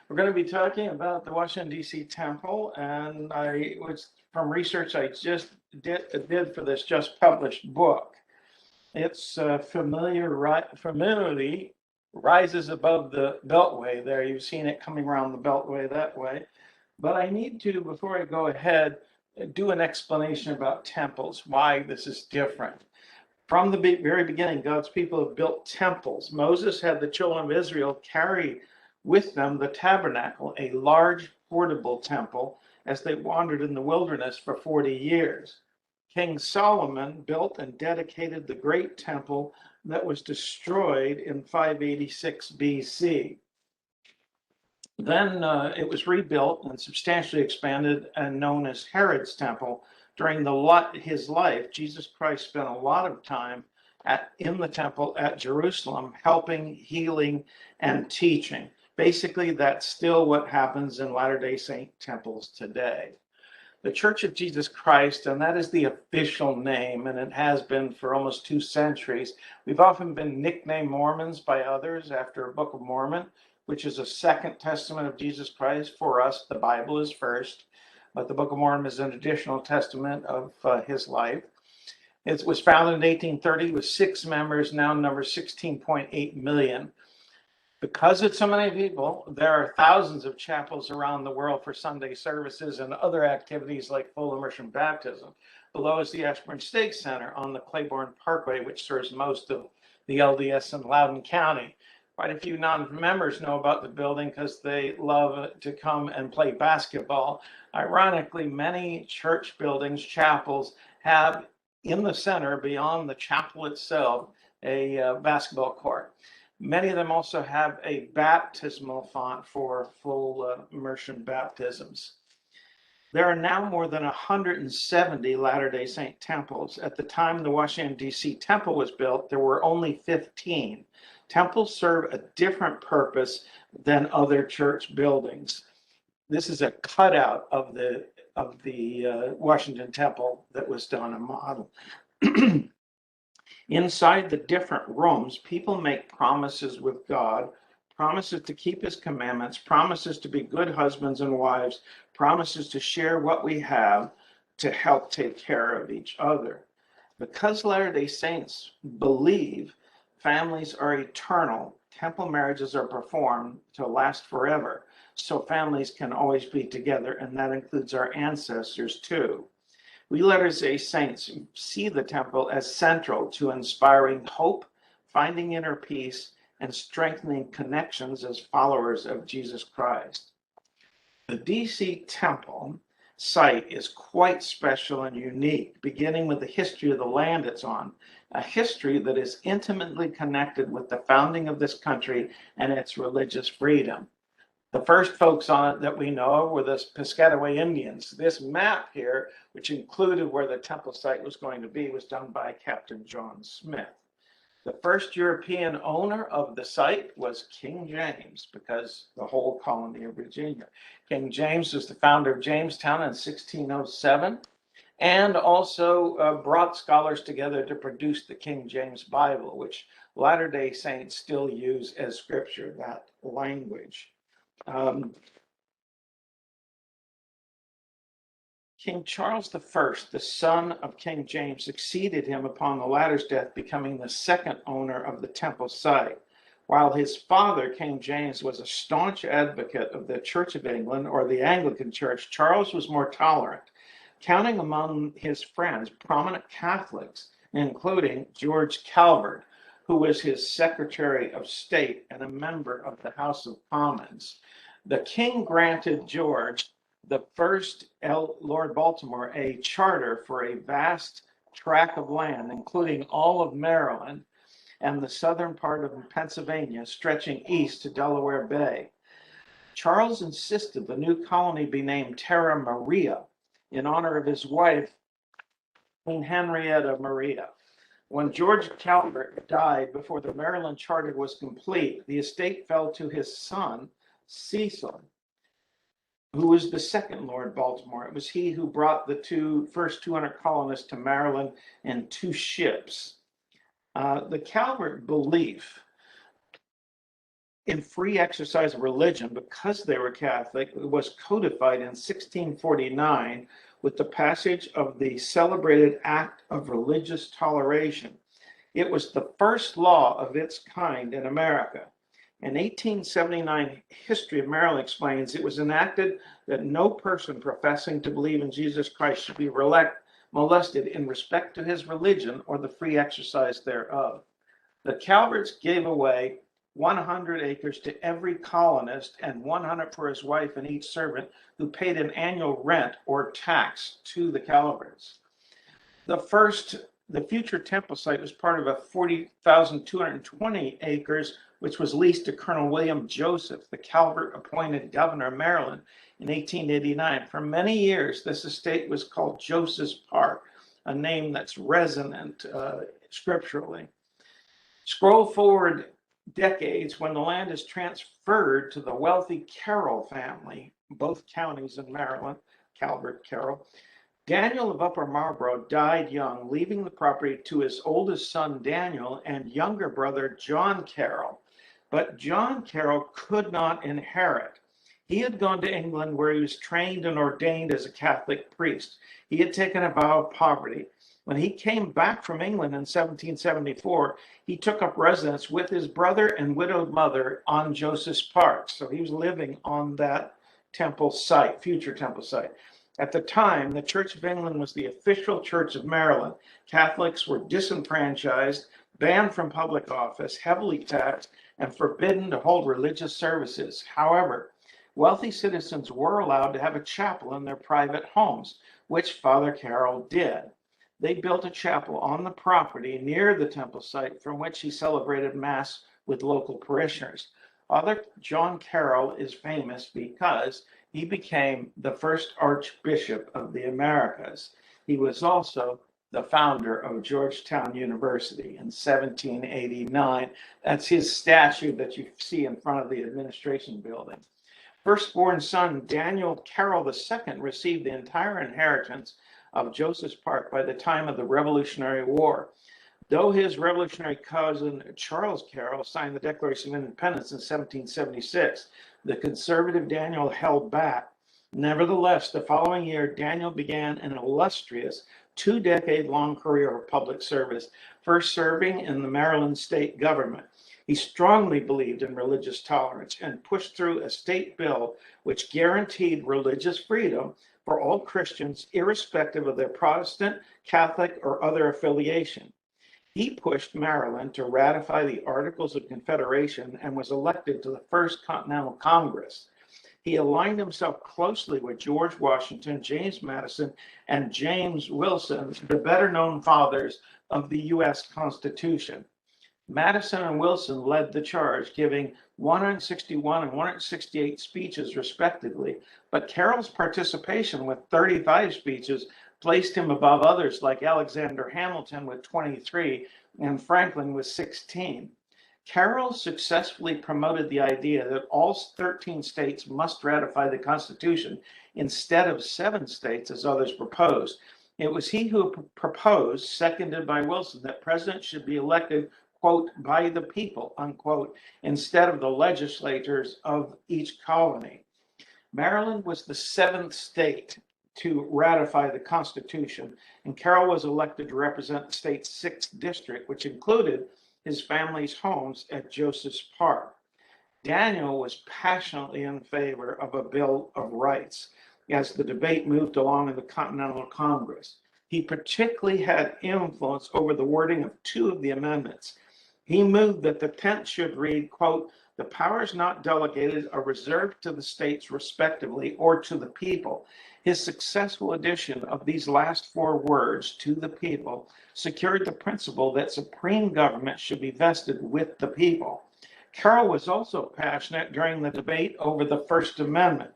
We're going to be talking about the Washington D.C. temple, and I was from research I just did for this just published book. It's familiarly rises above the Beltway there. You've seen it coming around the Beltway that way. But I need to, before I go ahead, do an explanation about temples, why this is different. From the very beginning, God's people have built temples. Moses had the children of Israel carry with them the tabernacle, a large portable temple, as they wandered in the wilderness for 40 years. King Solomon built and dedicated the great temple that was destroyed in 586 BC. Then it was rebuilt and substantially expanded and known as Herod's temple. During his life, Jesus Christ spent a lot of time in the temple at Jerusalem, helping, healing, and teaching. Basically, that's still what happens in Latter-day Saint temples today. The Church of Jesus Christ, and that is the official name, and it has been for almost 2 centuries. We've often been nicknamed Mormons by others after a Book of Mormon, which is a second testament of Jesus Christ. For us, the Bible is first, but the Book of Mormon is an additional testament of his life. It was founded in 1830 with 6 members, now numbers 16.8 million. Because it's so many people, there are thousands of chapels around the world for Sunday services and other activities like full immersion baptism. Below is the Ashburn Stake Center on the Claiborne Parkway, which serves most of the LDS in Loudoun County. Quite a few non-members know about the building because they love to come and play basketball. Ironically, many church buildings, chapels, have in the center, beyond the chapel itself, a basketball court. Many of them also have a baptismal font for full immersion baptisms. There are now more than 170 Latter-day Saint temples. At the time the Washington, D.C. temple was built, there were only 15. Temples serve a different purpose than other church buildings. This is a cutout of the Washington temple that was done, a model. Inside the different rooms, people make promises with God, promises to keep his commandments, promises to be good husbands and wives, promises to share what we have to help take care of each other. Because Latter-day Saints believe families are eternal, temple marriages are performed to last forever, so families can always be together, and that includes our ancestors too. We Latter-day Saints see the temple as central to inspiring hope, finding inner peace, and strengthening connections as followers of Jesus Christ. The D.C. temple site is quite special and unique, beginning with the history of the land it's on, a history that is intimately connected with the founding of this country and its religious freedom. The first folks on it that we know of were the Piscataway Indians. This map here, which included where the temple site was going to be, was done by Captain John Smith. The first European owner of the site was King James, because the whole colony of Virginia. King James was the founder of Jamestown in 1607, and also brought scholars together to produce the King James Bible, which Latter-day Saints still use as scripture, that language. King Charles I, the son of King James, succeeded him upon the latter's death, becoming the second owner of the temple site. While his father, King James, was a staunch advocate of the Church of England, or the Anglican Church, Charles was more tolerant, counting among his friends prominent Catholics, including George Calvert, who was his Secretary of State and a member of the House of Commons. The king granted George, the first Lord Baltimore, a charter for a vast tract of land, including all of Maryland and the southern part of Pennsylvania, stretching east to Delaware Bay. Charles insisted the new colony be named Terra Maria in honor of his wife, Queen Henrietta Maria. When George Calvert died before the Maryland charter was complete, the estate fell to his son, Cecil, who was the second Lord Baltimore. It was he who brought the first 200 colonists to Maryland in 2 ships. The Calvert belief in free exercise of religion because they were Catholic was codified in 1649 with the passage of the celebrated Act of Religious Toleration. It was the first law of its kind in America. In 1879, History of Maryland explains it was enacted that no person professing to believe in Jesus Christ should be molested in respect to his religion or the free exercise thereof. The Calverts gave away 100 acres to every colonist and 100 for his wife and each servant who paid an annual rent or tax to the Calverts. The future temple site was part of a 40,220 acres, which was leased to Colonel William Joseph, the Calvert appointed governor of Maryland in 1889. For many years, this estate was called Joseph's Park, a name that's resonant scripturally. Scroll forward decades when the land is transferred to the wealthy Carroll family, both counties in Maryland, Calvert, Carroll. Daniel of Upper Marlborough died young, leaving the property to his oldest son, Daniel, and younger brother, John Carroll. But John Carroll could not inherit. He had gone to England where he was trained and ordained as a Catholic priest. He had taken a vow of poverty. When he came back from England in 1774, he took up residence with his brother and widowed mother on Joseph's Park. So he was living on that temple site, future temple site. At the time, the Church of England was the official church of Maryland. Catholics were disenfranchised, banned from public office, heavily taxed, and forbidden to hold religious services. However, wealthy citizens were allowed to have a chapel in their private homes, which Father Carroll did. They built a chapel on the property near the temple site from which he celebrated Mass with local parishioners. Father John Carroll is famous because he became the first Archbishop of the Americas. He was also the founder of Georgetown University in 1789. That's his statue that you see in front of the administration building. Firstborn son Daniel Carroll II received the entire inheritance of Joseph's Park by the time of the Revolutionary War. Though his revolutionary cousin Charles Carroll signed the Declaration of Independence in 1776, the conservative Daniel held back. Nevertheless, the following year, Daniel began an illustrious 2-decade-long career of public service, first serving in the Maryland state government. He strongly believed in religious tolerance and pushed through a state bill which guaranteed religious freedom for all Christians, irrespective of their Protestant, Catholic, or other affiliation. He pushed Maryland to ratify the Articles of Confederation and was elected to the First Continental Congress. He aligned himself closely with George Washington, James Madison, and James Wilson, the better-known fathers of the U.S. Constitution. Madison and Wilson led the charge, giving 161 and 168 speeches respectively, but Carroll's participation with 35 speeches placed him above others like Alexander Hamilton with 23 and Franklin with 16. Carroll successfully promoted the idea that all 13 states must ratify the Constitution instead of 7 states as others proposed. It was he who proposed, seconded by Wilson, that presidents should be elected, quote, by the people, unquote, instead of the legislators of each colony. Maryland was the 7th state to ratify the Constitution, and Carroll was elected to represent the state's 6th district, which included his family's homes at Joseph's Park. Daniel was passionately in favor of a Bill of Rights as the debate moved along in the Continental Congress. He particularly had influence over the wording of 2 of the amendments. He moved that the 10th should read, quote, the powers not delegated are reserved to the states respectively or to the people. His successful addition of these last 4 words, to the people, secured the principle that supreme government should be vested with the people. Carroll was also passionate during the debate over the First Amendment.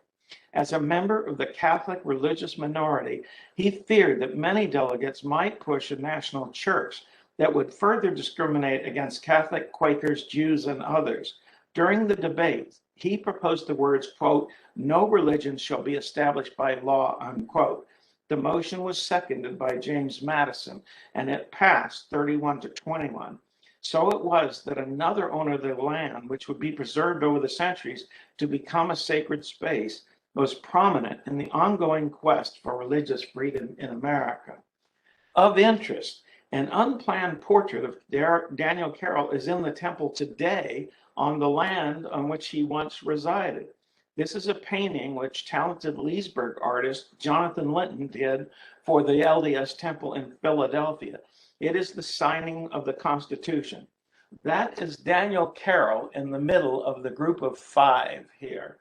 As a member of the Catholic religious minority, he feared that many delegates might push a national church that would further discriminate against Catholic, Quakers, Jews, and others. During the debate, he proposed the words, quote, no religion shall be established by law, unquote. The motion was seconded by James Madison, and it passed 31 to 21. So it was that another owner of the land, which would be preserved over the centuries to become a sacred space, was prominent in the ongoing quest for religious freedom in America. Of interest, an unplanned portrait of Daniel Carroll is in the temple today on the land on which he once resided. This is a painting which talented Leesburg artist Jonathan Linton did for the LDS Temple in Philadelphia. It is the signing of the Constitution. That is Daniel Carroll in the middle of the group of five here.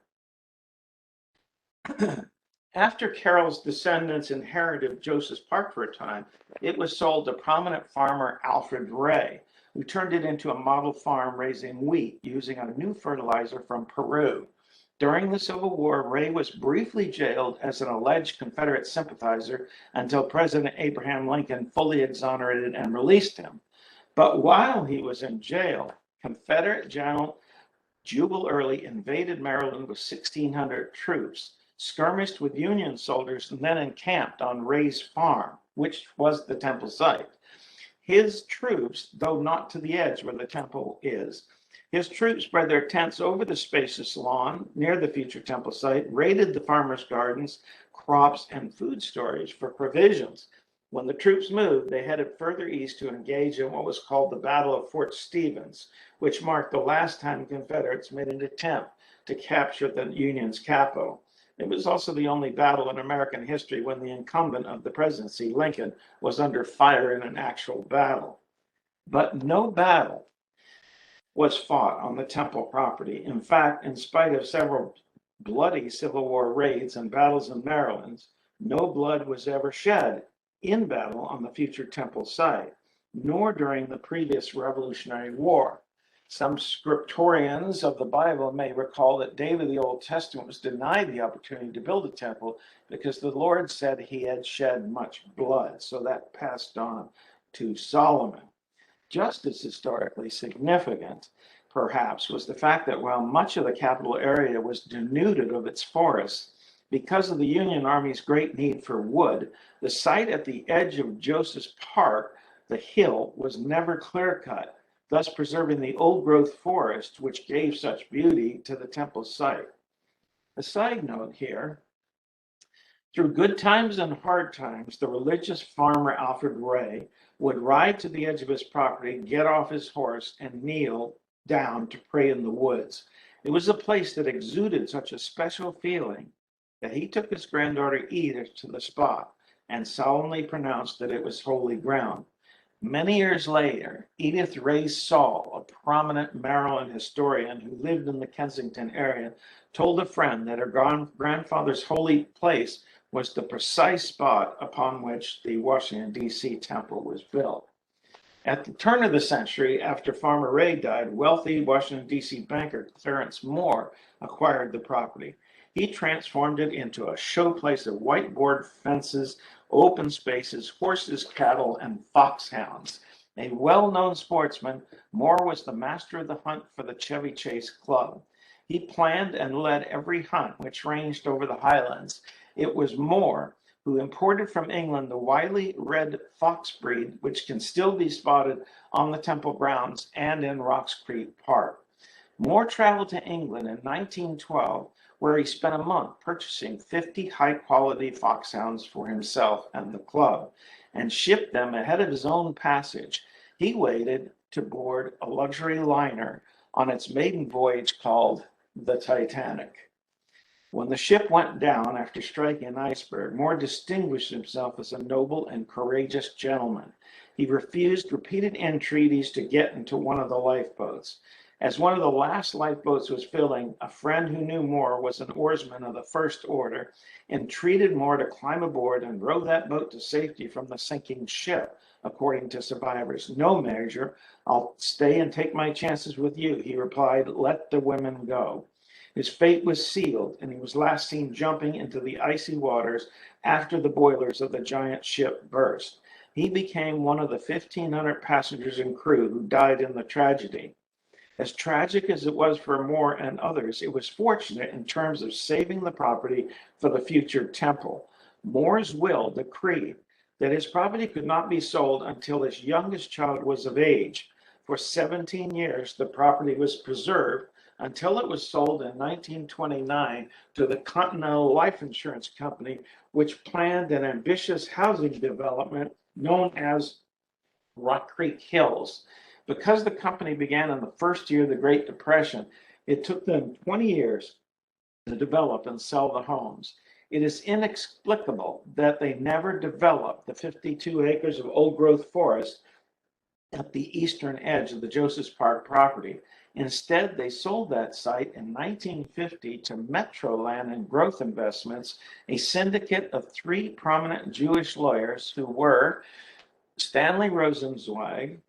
After Carroll's descendants inherited Joseph's Park for a time, it was sold to prominent farmer Alfred Ray, who turned it into a model farm raising wheat using a new fertilizer from Peru. During the Civil War, Ray was briefly jailed as an alleged Confederate sympathizer until President Abraham Lincoln fully exonerated and released him. But while he was in jail, Confederate General Jubal Early invaded Maryland with 1,600 troops, skirmished with Union soldiers, and then encamped on Ray's farm, which was the temple site. His troops, though not to the edge where the temple is, his troops spread their tents over the spacious lawn near the future temple site, raided the farmers' gardens, crops, and food storage for provisions. When the troops moved, they headed further east to engage in what was called the Battle of Fort Stevens, which marked the last time Confederates made an attempt to capture the Union's capital. It was also the only battle in American history when the incumbent of the presidency, Lincoln, was under fire in an actual battle. But no battle was fought on the temple property. In fact, in spite of several bloody Civil War raids and battles in Maryland, no blood was ever shed in battle on the future temple site, nor during the previous Revolutionary War. Some scriptorians of the Bible may recall that David of the Old Testament was denied the opportunity to build a temple because the Lord said he had shed much blood. So that passed on to Solomon. Just as historically significant, perhaps, was the fact that while much of the capital area was denuded of its forests, because of the Union Army's great need for wood, the site at the edge of Joseph's Park, the hill, was never clear-cut, thus preserving the old-growth forest which gave such beauty to the temple site. A side note here, through good times and hard times, the religious farmer Alfred Ray would ride to the edge of his property, get off his horse, and kneel down to pray in the woods. It was a place that exuded such a special feeling that he took his granddaughter Edith to the spot and solemnly pronounced that it was holy ground. Many years later, Edith Ray Saul, a prominent Maryland historian who lived in the Kensington area, told a friend that her grandfather's holy place was the precise spot upon which the Washington D.C. temple was built. At the turn of the century, after Farmer Ray died, wealthy Washington D.C. banker Clarence Moore acquired the property. He transformed it into a showplace of whiteboard fences, open spaces, horses, cattle, and foxhounds. A well-known sportsman, Moore was the master of the hunt for the Chevy Chase Club. He planned and led every hunt, which ranged over the highlands. It was Moore who imported from England the wily red fox breed, which can still be spotted on the temple grounds and in Rocks Creek Park. Moore traveled to England in 1912, where he spent a month purchasing 50 high-quality foxhounds for himself and the club, and shipped them ahead of his own passage. He waited to board a luxury liner on its maiden voyage called the Titanic. When the ship went down after striking an iceberg, Moore distinguished himself as a noble and courageous gentleman. He refused repeated entreaties to get into one of the lifeboats. As one of the last lifeboats was filling, a friend who knew Moore was an oarsman of the first order, entreated Moore to climb aboard and row that boat to safety from the sinking ship, according to survivors. "No, Major, I'll stay and take my chances with you," he replied. "Let the women go." His fate was sealed, and he was last seen jumping into the icy waters after the boilers of the giant ship burst. He became one of the 1,500 passengers and crew who died in the tragedy. As tragic as it was for Moore and others, it was fortunate in terms of saving the property for the future temple. Moore's will decreed that his property could not be sold until his youngest child was of age. For 17 years, the property was preserved until it was sold in 1929 to the Continental Life Insurance Company, which planned an ambitious housing development known as Rock Creek Hills. Because the company began in the first year of the Great Depression, it took them 20 years to develop and sell the homes. It is inexplicable that they never developed the 52 acres of old growth forest at the eastern edge of the Joseph's Park property. Instead, they sold that site in 1950 to Metroland and Growth Investments, a syndicate of three prominent Jewish lawyers who were Stanley Rosenzweig,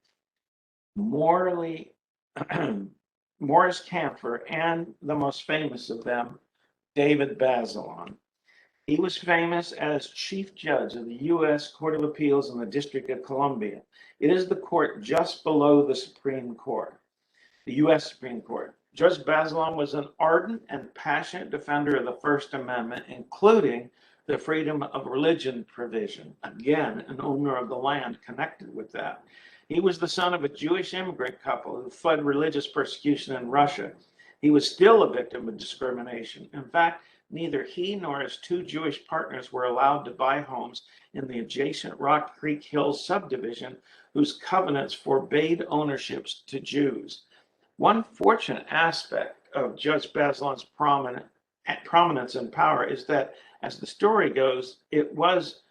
Morley, Morris Camphor, and the most famous of them, David Bazelon. He was famous as chief judge of the U.S. Court of Appeals in the District of Columbia. It is the court just below the Supreme Court, the U.S. Supreme Court. Judge Bazelon was an ardent and passionate defender of the First Amendment, including the freedom of religion provision. Again, an owner of the land connected with that. He was the son of a Jewish immigrant couple who fled religious persecution in Russia. He was still a victim of discrimination. In fact, neither he nor his two Jewish partners were allowed to buy homes in the adjacent Rock Creek Hills subdivision, whose covenants forbade ownerships to Jews. One fortunate aspect of Judge Bazelon's prominence and power is that, as the story goes, it was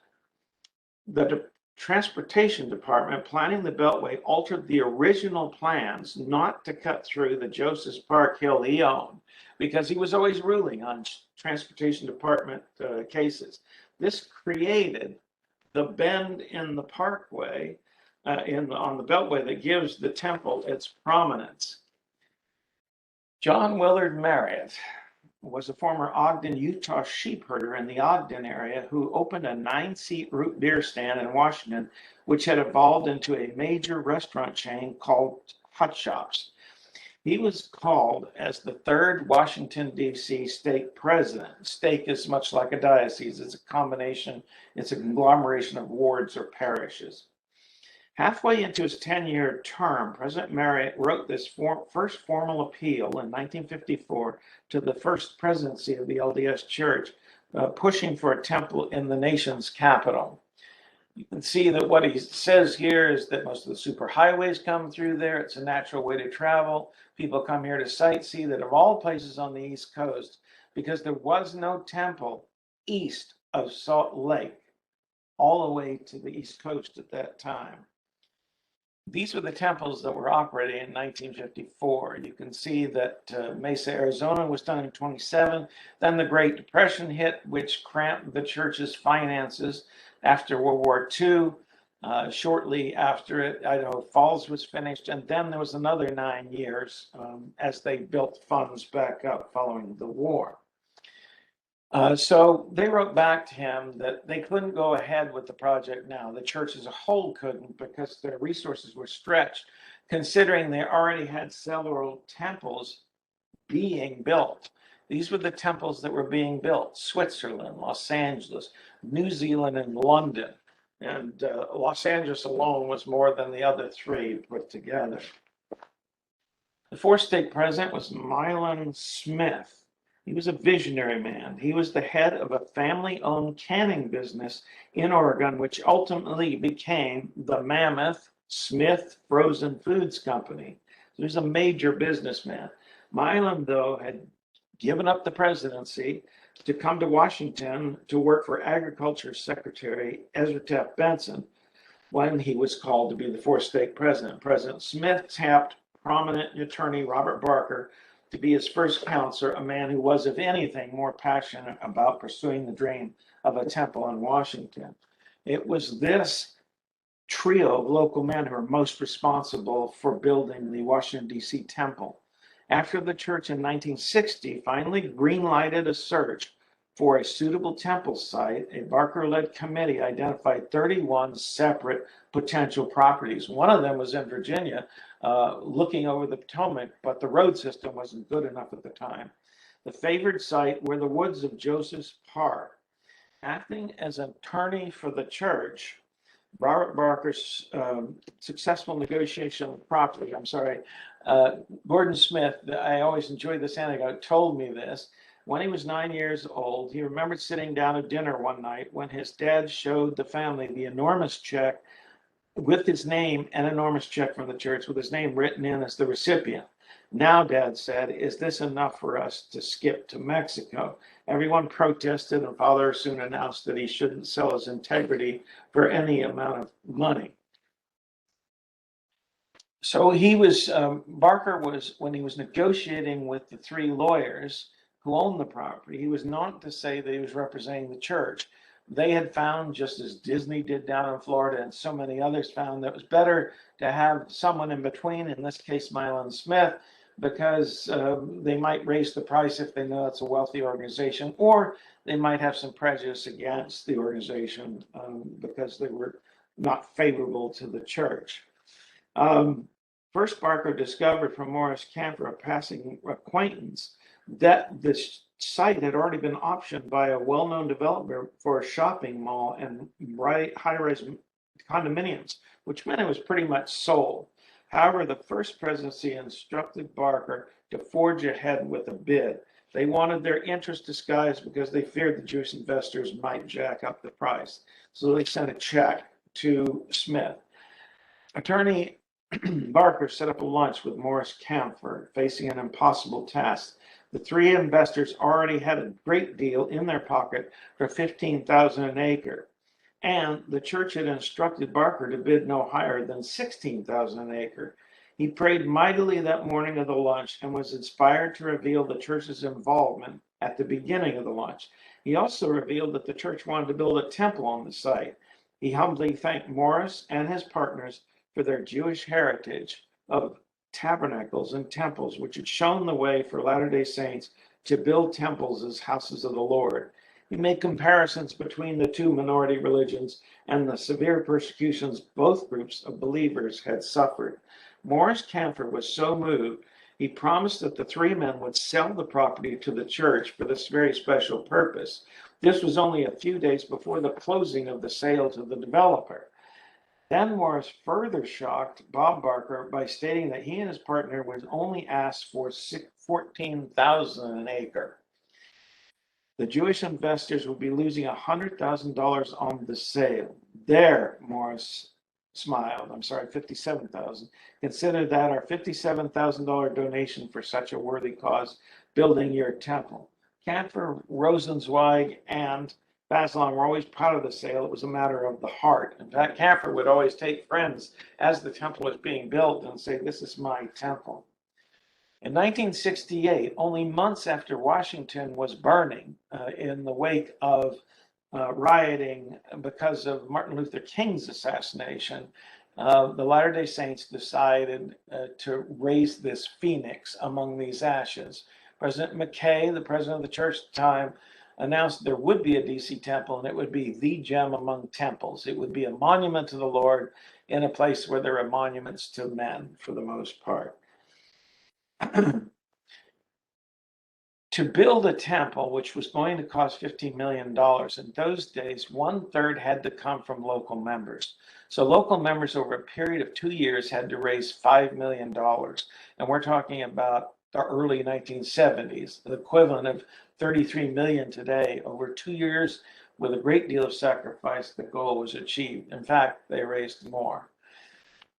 the Transportation Department planning the Beltway altered the original plans not to cut through the Joseph's Park Hill he owned, because he was always ruling on Transportation Department cases. This created the bend in the Parkway, on the Beltway, that gives the temple its prominence. John Willard Marriott was a former Ogden, Utah sheep herder in the Ogden area who opened a 9-seat root beer stand in Washington, which had evolved into a major restaurant chain called Hot Shops. He was called as the third Washington, D.C. stake president. Stake is much like a diocese. It's a combination, it's a conglomeration of wards or parishes. Halfway into his 10-year term, President Marriott wrote this first formal appeal in 1954 to the first presidency of the LDS Church, pushing for a temple in the nation's capital. You can see that what he says here is that most of the superhighways come through there. It's a natural way to travel. People come here to sightsee, that of all places on the East Coast, because there was no temple east of Salt Lake, all the way to the East Coast at that time. These were the temples that were operating in 1954. You can see that Mesa, Arizona was done in 27. Then the Great Depression hit, which cramped the church's finances. After World War II, shortly after it, Idaho Falls was finished. And then there was another 9 years as they built funds back up following the war. So they wrote back to him that they couldn't go ahead with the project now. The church as a whole couldn't, because their resources were stretched, considering they already had several temples being built. These were the temples that were being built: Switzerland, Los Angeles, New Zealand, and London. And Los Angeles alone was more than the other three put together. The fourth stake president was Milan Smith. He was a visionary man. He was the head of a family-owned canning business in Oregon, which ultimately became the Mammoth Smith Frozen Foods Company. He was a major businessman. Milan, though, had given up the presidency to come to Washington to work for Agriculture Secretary Ezra Taft Benson when he was called to be the fourth stake president. President Smith tapped prominent attorney Robert Barker to be his first counselor, a man who was, if anything, more passionate about pursuing the dream of a temple in Washington. It was this trio of local men who were most responsible for building the Washington, D.C. temple. After the church in 1960 finally greenlighted a search for a suitable temple site, a Barker-led committee identified 31 separate potential properties. One of them was in Virginia, looking over the Potomac, but the road system wasn't good enough at the time. The favored site were the woods of Joseph's Park. Acting as an attorney for the church, Robert Barker's successful negotiation of property. Gordon Smith, I always enjoyed this anecdote, told me this. When he was 9 years old, he remembered sitting down at dinner one night when his dad showed the family the enormous check with his name, an enormous check from the church with his name written in as the recipient. Now, Dad said, is this enough for us to skip to Mexico? Everyone protested, and Father soon announced that he shouldn't sell his integrity for any amount of money. So Barker was, when he was negotiating with the three lawyers who owned the property, he was not to say that he was representing the church. They had found, just as Disney did down in Florida and so many others found, that it was better to have someone in between, in this case, Milan Smith, because they might raise the price if they know it's a wealthy organization, or they might have some prejudice against the organization because they were not favorable to the church. First, Barker discovered from Morris Camphor, a passing acquaintance, that this site had already been optioned by a well-known developer for a shopping mall and high-rise condominiums, which meant it was pretty much sold. However, the first presidency instructed Barker to forge ahead with a bid. They wanted their interest disguised because they feared the Jewish investors might jack up the price. So they sent a check to Smith. Attorney Barker set up a lunch with Morris Camphor, facing an impossible task. The three investors already had a great deal in their pocket for $15,000 an acre, and the church had instructed Barker to bid no higher than $16,000 an acre. He prayed mightily that morning of the lunch and was inspired to reveal the church's involvement at the beginning of the lunch. He also revealed that the church wanted to build a temple on the site. He humbly thanked Morris and his partners for their Jewish heritage of tabernacles and temples, which had shown the way for Latter-day Saints to build temples as houses of the Lord. He made comparisons between the two minority religions and the severe persecutions both groups of believers had suffered. Morris Camphor was so moved, he promised that the three men would sell the property to the church for this very special purpose. This was only a few days before the closing of the sale to the developer. Then Morris further shocked Bob Barker by stating that he and his partner would only ask for $14,000 an acre. The Jewish investors would be losing $100,000 on the sale. There, Morris smiled. $57,000. Consider that our $57,000 donation for such a worthy cause, building your temple. Camphor, Rosenzweig, and Bazelon were always proud of the sale. It was a matter of the heart. In fact, Camphor would always take friends as the temple was being built and say, "This is my temple." In 1968, only months after Washington was burning in the wake of rioting because of Martin Luther King's assassination, the Latter-day Saints decided to raise this phoenix among these ashes. President McKay, the president of the church at the time, announced there would be a D.C. temple, and it would be the gem among temples. It would be a monument to the Lord in a place where there are monuments to men for the most part. To build a temple, which was going to cost $15 million, in those days, 1/3 had to come from local members. So local members over a period of 2 years had to raise $5 million. And we're talking about the early 1970s, the equivalent of 33 million today. Over 2 years, with a great deal of sacrifice, the goal was achieved. In fact, they raised more.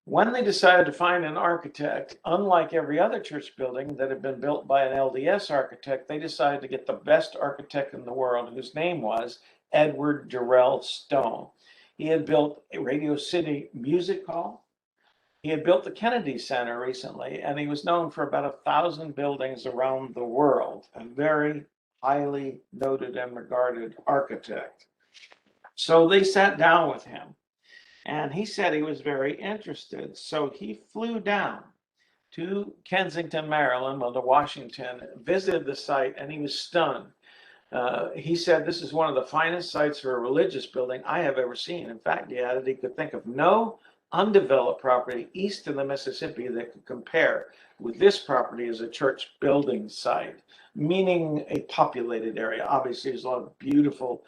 When they decided to find an architect, unlike every other church building that had been built by an LDS architect, they decided to get the best architect in the world, whose name was Edward Durrell Stone. He had built a Radio City Music Hall. He had built the Kennedy Center recently, and he was known for about 1,000 buildings around the world. A very highly noted and regarded architect. So they sat down with him. And he said he was very interested. So he flew down to Kensington, Maryland, to Washington, visited the site, and he was stunned. He said, "This is one of the finest sites for a religious building I have ever seen." In fact, he added he could think of no undeveloped property east of the Mississippi that could compare with this property as a church building site, meaning a populated area. Obviously, there's a lot of beautiful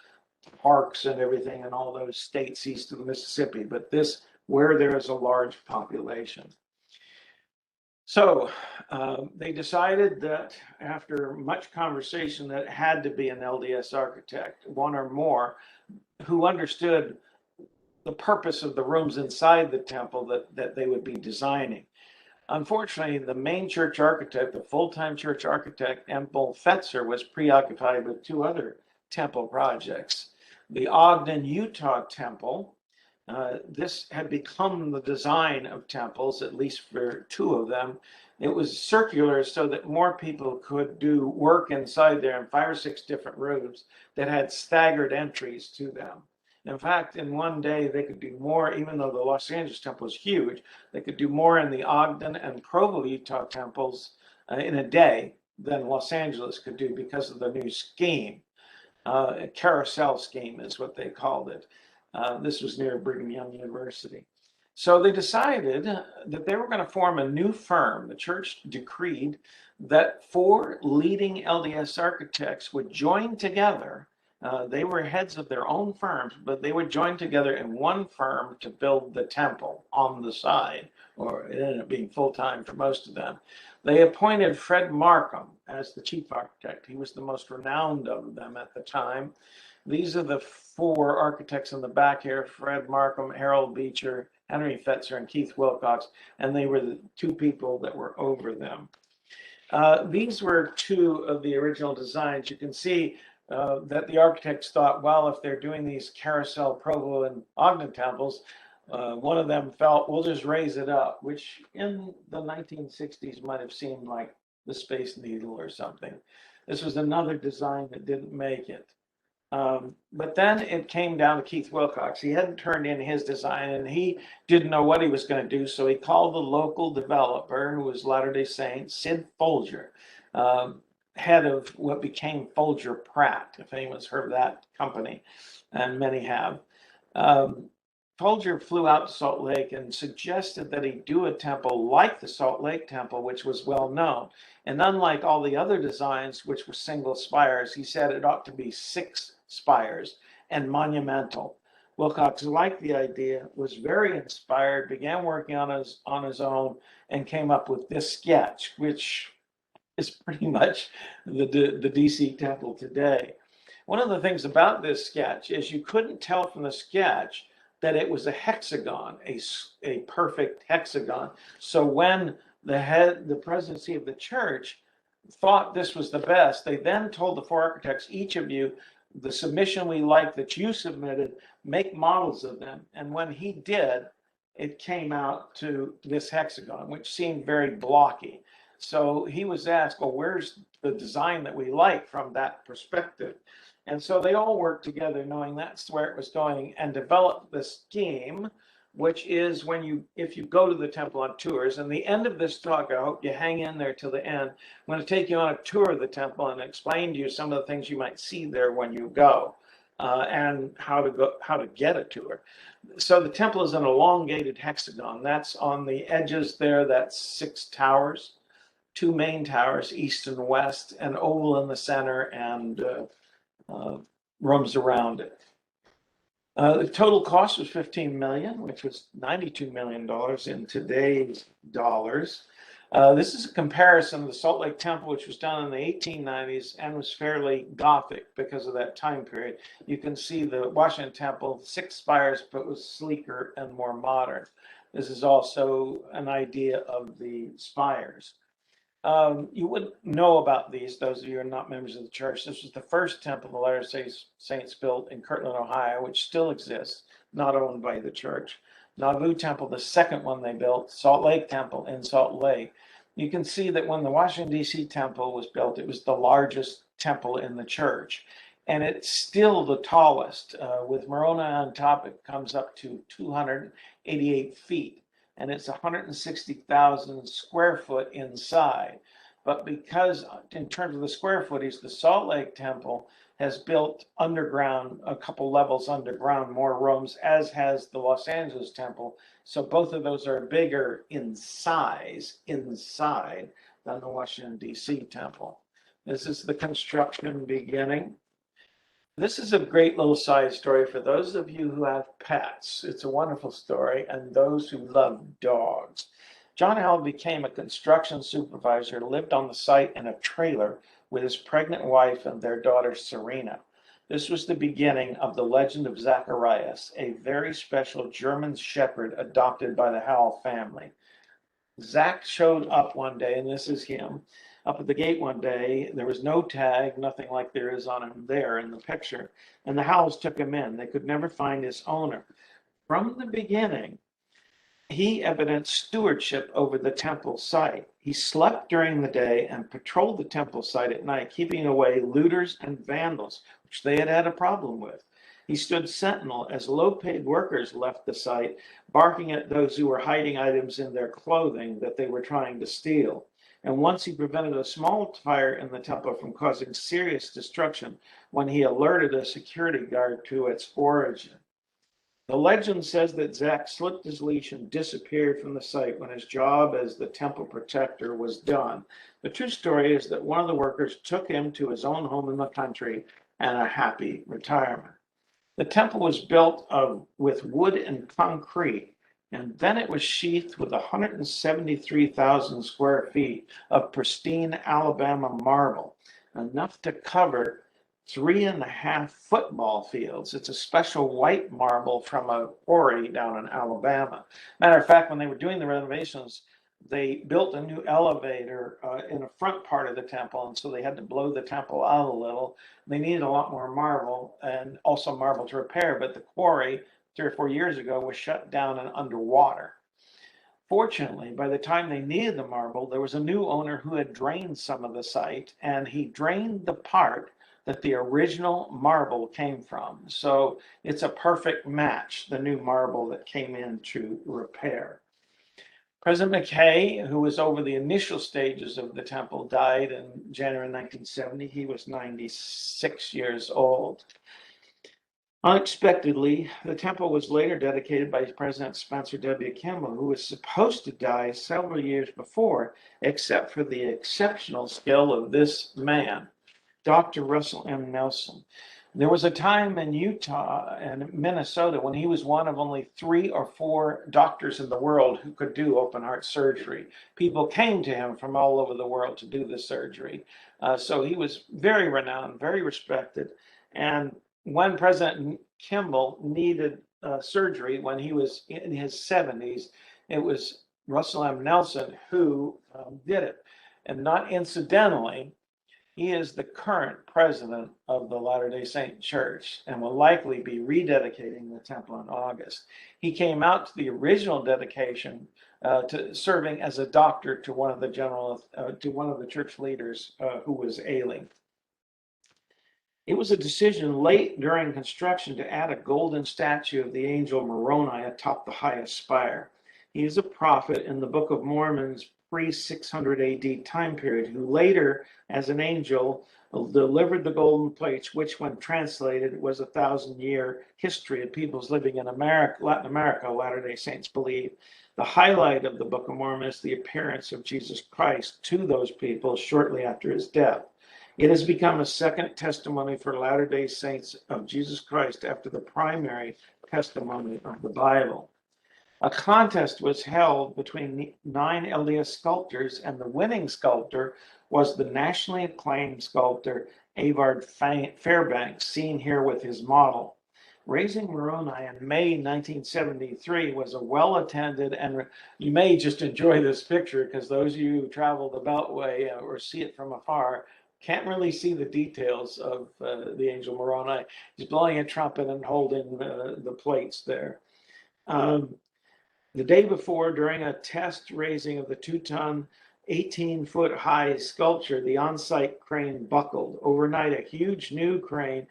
parks and everything in all those states east of the Mississippi, but this where there is a large population. So they decided that after much conversation that it had to be an LDS architect, one or more, who understood the purpose of the rooms inside the temple that they would be designing. Unfortunately, the main church architect, the full-time church architect, Emil Fetzer, was preoccupied with two other temple projects. The Ogden, Utah temple, this had become the design of temples, at least for two of them. It was circular so that more people could do work inside there in 5 or 6 different rooms that had staggered entries to them. In fact, in one day, they could do more, even though the Los Angeles temple is huge, they could do more in the Ogden and Provo, Utah temples in a day than Los Angeles could do because of the new scheme. A carousel scheme is what they called it. This was near Brigham Young University. So they decided that they were going to form a new firm. The church decreed that 4 leading LDS architects would join together. They were heads of their own firms, but they would join together in one firm to build the temple on the side, or it ended up being full-time for most of them. They appointed Fred Markham as the chief architect. He was the most renowned of them at the time. These are the 4 architects in the back here: Fred Markham, Harold Beecher, Henry Fetzer, and Keith Wilcox, and they were the 2 people that were over them. These were 2 of the original designs. You can see that the architects thought, well, if they're doing these carousel, Provo, and Ogden temples, one of them felt, we'll just raise it up, which in the 1960s might have seemed like the Space Needle or something. This was another design that didn't make it. But then it came down to Keith Wilcox. He hadn't turned in his design, and he didn't know what he was going to do, so he called the local developer, who was Latter-day Saint, Sid Folger, head of what became Folger Pratt, if anyone's heard of that company, and many have. Folger flew out to Salt Lake and suggested that he do a temple like the Salt Lake Temple, which was well known. And unlike all the other designs, which were single spires, he said it ought to be 6 spires and monumental. Wilcox liked the idea, was very inspired, began working on his own, and came up with this sketch, which is pretty much the DC temple today. One of the things about this sketch is you couldn't tell from the sketch that it was a hexagon, a perfect hexagon. So when the presidency of the church thought this was the best, they then told the 4 architects, each of you, the submission we like that you submitted, make models of them. And when he did, it came out to this hexagon, which seemed very blocky. So he was asked, well, where's the design that we like from that perspective? And so they all worked together knowing that's where it was going, and developed the scheme, which is if you go to the temple on tours. And the end of this talk, I hope you hang in there till the end. I'm going to take you on a tour of the temple and explain to you some of the things you might see there when you go, and how to get a tour. So the temple is an elongated hexagon. That's on the edges there. That's 6 towers, 2 main towers, east and west, an oval in the center, and rooms around it. The total cost was $15 million, which was $92 million in today's dollars. This is a comparison of the Salt Lake Temple, which was done in the 1890s and was fairly Gothic because of that time period. You can see the Washington Temple, 6 spires, but was sleeker and more modern. This is also an idea of the spires. You wouldn't know about these, those of you who are not members of the church. This was the first temple the Latter-day Saints built in Kirtland, Ohio, which still exists, not owned by the church. Nauvoo Temple, the second one they built. Salt Lake Temple in Salt Lake. You can see that when the Washington D.C. temple was built, it was the largest temple in the church. And it's still the tallest. With Moroni on top, it comes up to 288 feet. And it's 160,000 square foot inside. But because in terms of the square footage, the Salt Lake Temple has built underground, a couple levels underground, more rooms, as has the Los Angeles Temple. So both of those are bigger in size inside than the Washington D.C. Temple. This is the construction beginning. This is a great little side story for those of you who have pets. It's a wonderful story, and those who love dogs. John Howell became a construction supervisor, lived on the site in a trailer with his pregnant wife and their daughter Serena. This was the beginning of the legend of Zacharias, a very special German shepherd adopted by the Howell family. Zach showed up one day, and this is him, up at the gate one day. There was no tag, nothing like there is on him there in the picture. And the Howells took him in. They could never find his owner. From the beginning, he evidenced stewardship over the temple site. He slept during the day and patrolled the temple site at night, keeping away looters and vandals, which they had had a problem with. He stood sentinel as low-paid workers left the site, barking at those who were hiding items in their clothing that they were trying to steal. And once he prevented a small fire in the temple from causing serious destruction when he alerted a security guard to its origin. The legend says that Zach slipped his leash and disappeared from the site when his job as the temple protector was done. The true story is that one of the workers took him to his own home in the country and a happy retirement. The temple was built with wood and concrete, and then it was sheathed with 173,000 square feet of pristine Alabama marble, enough to cover 3.5 football fields. It's a special white marble from a quarry down in Alabama. Matter of fact, when they were doing the renovations, they built a new elevator in the front part of the temple, and so they had to blow the temple out a little. They needed a lot more marble and also marble to repair, but the quarry 3 or 4 years ago was shut down and underwater. Fortunately, by the time they needed the marble, there was a new owner who had drained some of the site, and he drained the part that the original marble came from. So it's a perfect match, the new marble that came in to repair. President McKay, who was over the initial stages of the temple, died in January 1970. He was 96 years old. Unexpectedly, the temple was later dedicated by President Spencer W. Kimball, who was supposed to die several years before, except for the exceptional skill of this man, Dr. Russell M. Nelson. There was a time in Utah and Minnesota when he was one of only 3 or 4 doctors in the world who could do open heart surgery. People came to him from all over the world to do the surgery. So he was very renowned, very respected. And when President Kimball needed surgery when he was in his 70s, it was Russell M. Nelson who did it. And not incidentally, he is the current president of the Latter-day Saint Church and will likely be rededicating the temple in August. He came out to the original dedication to serving as a doctor to one of the church leaders who was ailing. It was a decision late during construction to add a golden statue of the angel Moroni atop the highest spire. He is a prophet in the Book of Mormon's pre-600 AD time period, who later, as an angel, delivered the golden plates, which, when translated, was a 1,000-year history of peoples living in Latin America, Latter-day Saints believe. The highlight of the Book of Mormon is the appearance of Jesus Christ to those people shortly after his death. It has become a second testimony for Latter-day Saints of Jesus Christ after the primary testimony of the Bible. A contest was held between 9 LDS sculptors, and the winning sculptor was the nationally acclaimed sculptor Avard Fairbanks, seen here with his model. Raising Moroni in May 1973 was a well-attended, and you may just enjoy this picture because those of you who travel the Beltway or see it from afar can't really see the details of the angel Moroni. He's blowing a trumpet and holding the plates there. The day before, during a test raising of the 2-ton, 18-foot-high sculpture, the on-site crane buckled. Overnight, a huge new crane,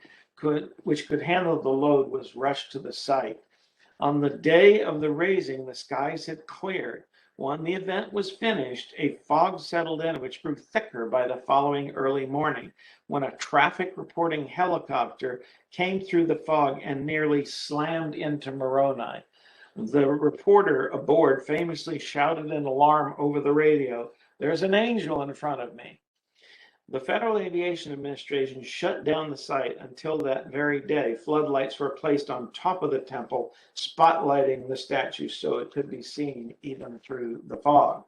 which could handle the load, was rushed to the site. On the day of the raising, the skies had cleared. When the event was finished, a fog settled in, which grew thicker by the following early morning, when a traffic reporting helicopter came through the fog and nearly slammed into Moroni. The reporter aboard famously shouted an alarm over the radio, "There's an angel in front of me." The Federal Aviation Administration shut down the site until that very day. Floodlights were placed on top of the temple, spotlighting the statue so it could be seen even through the fog.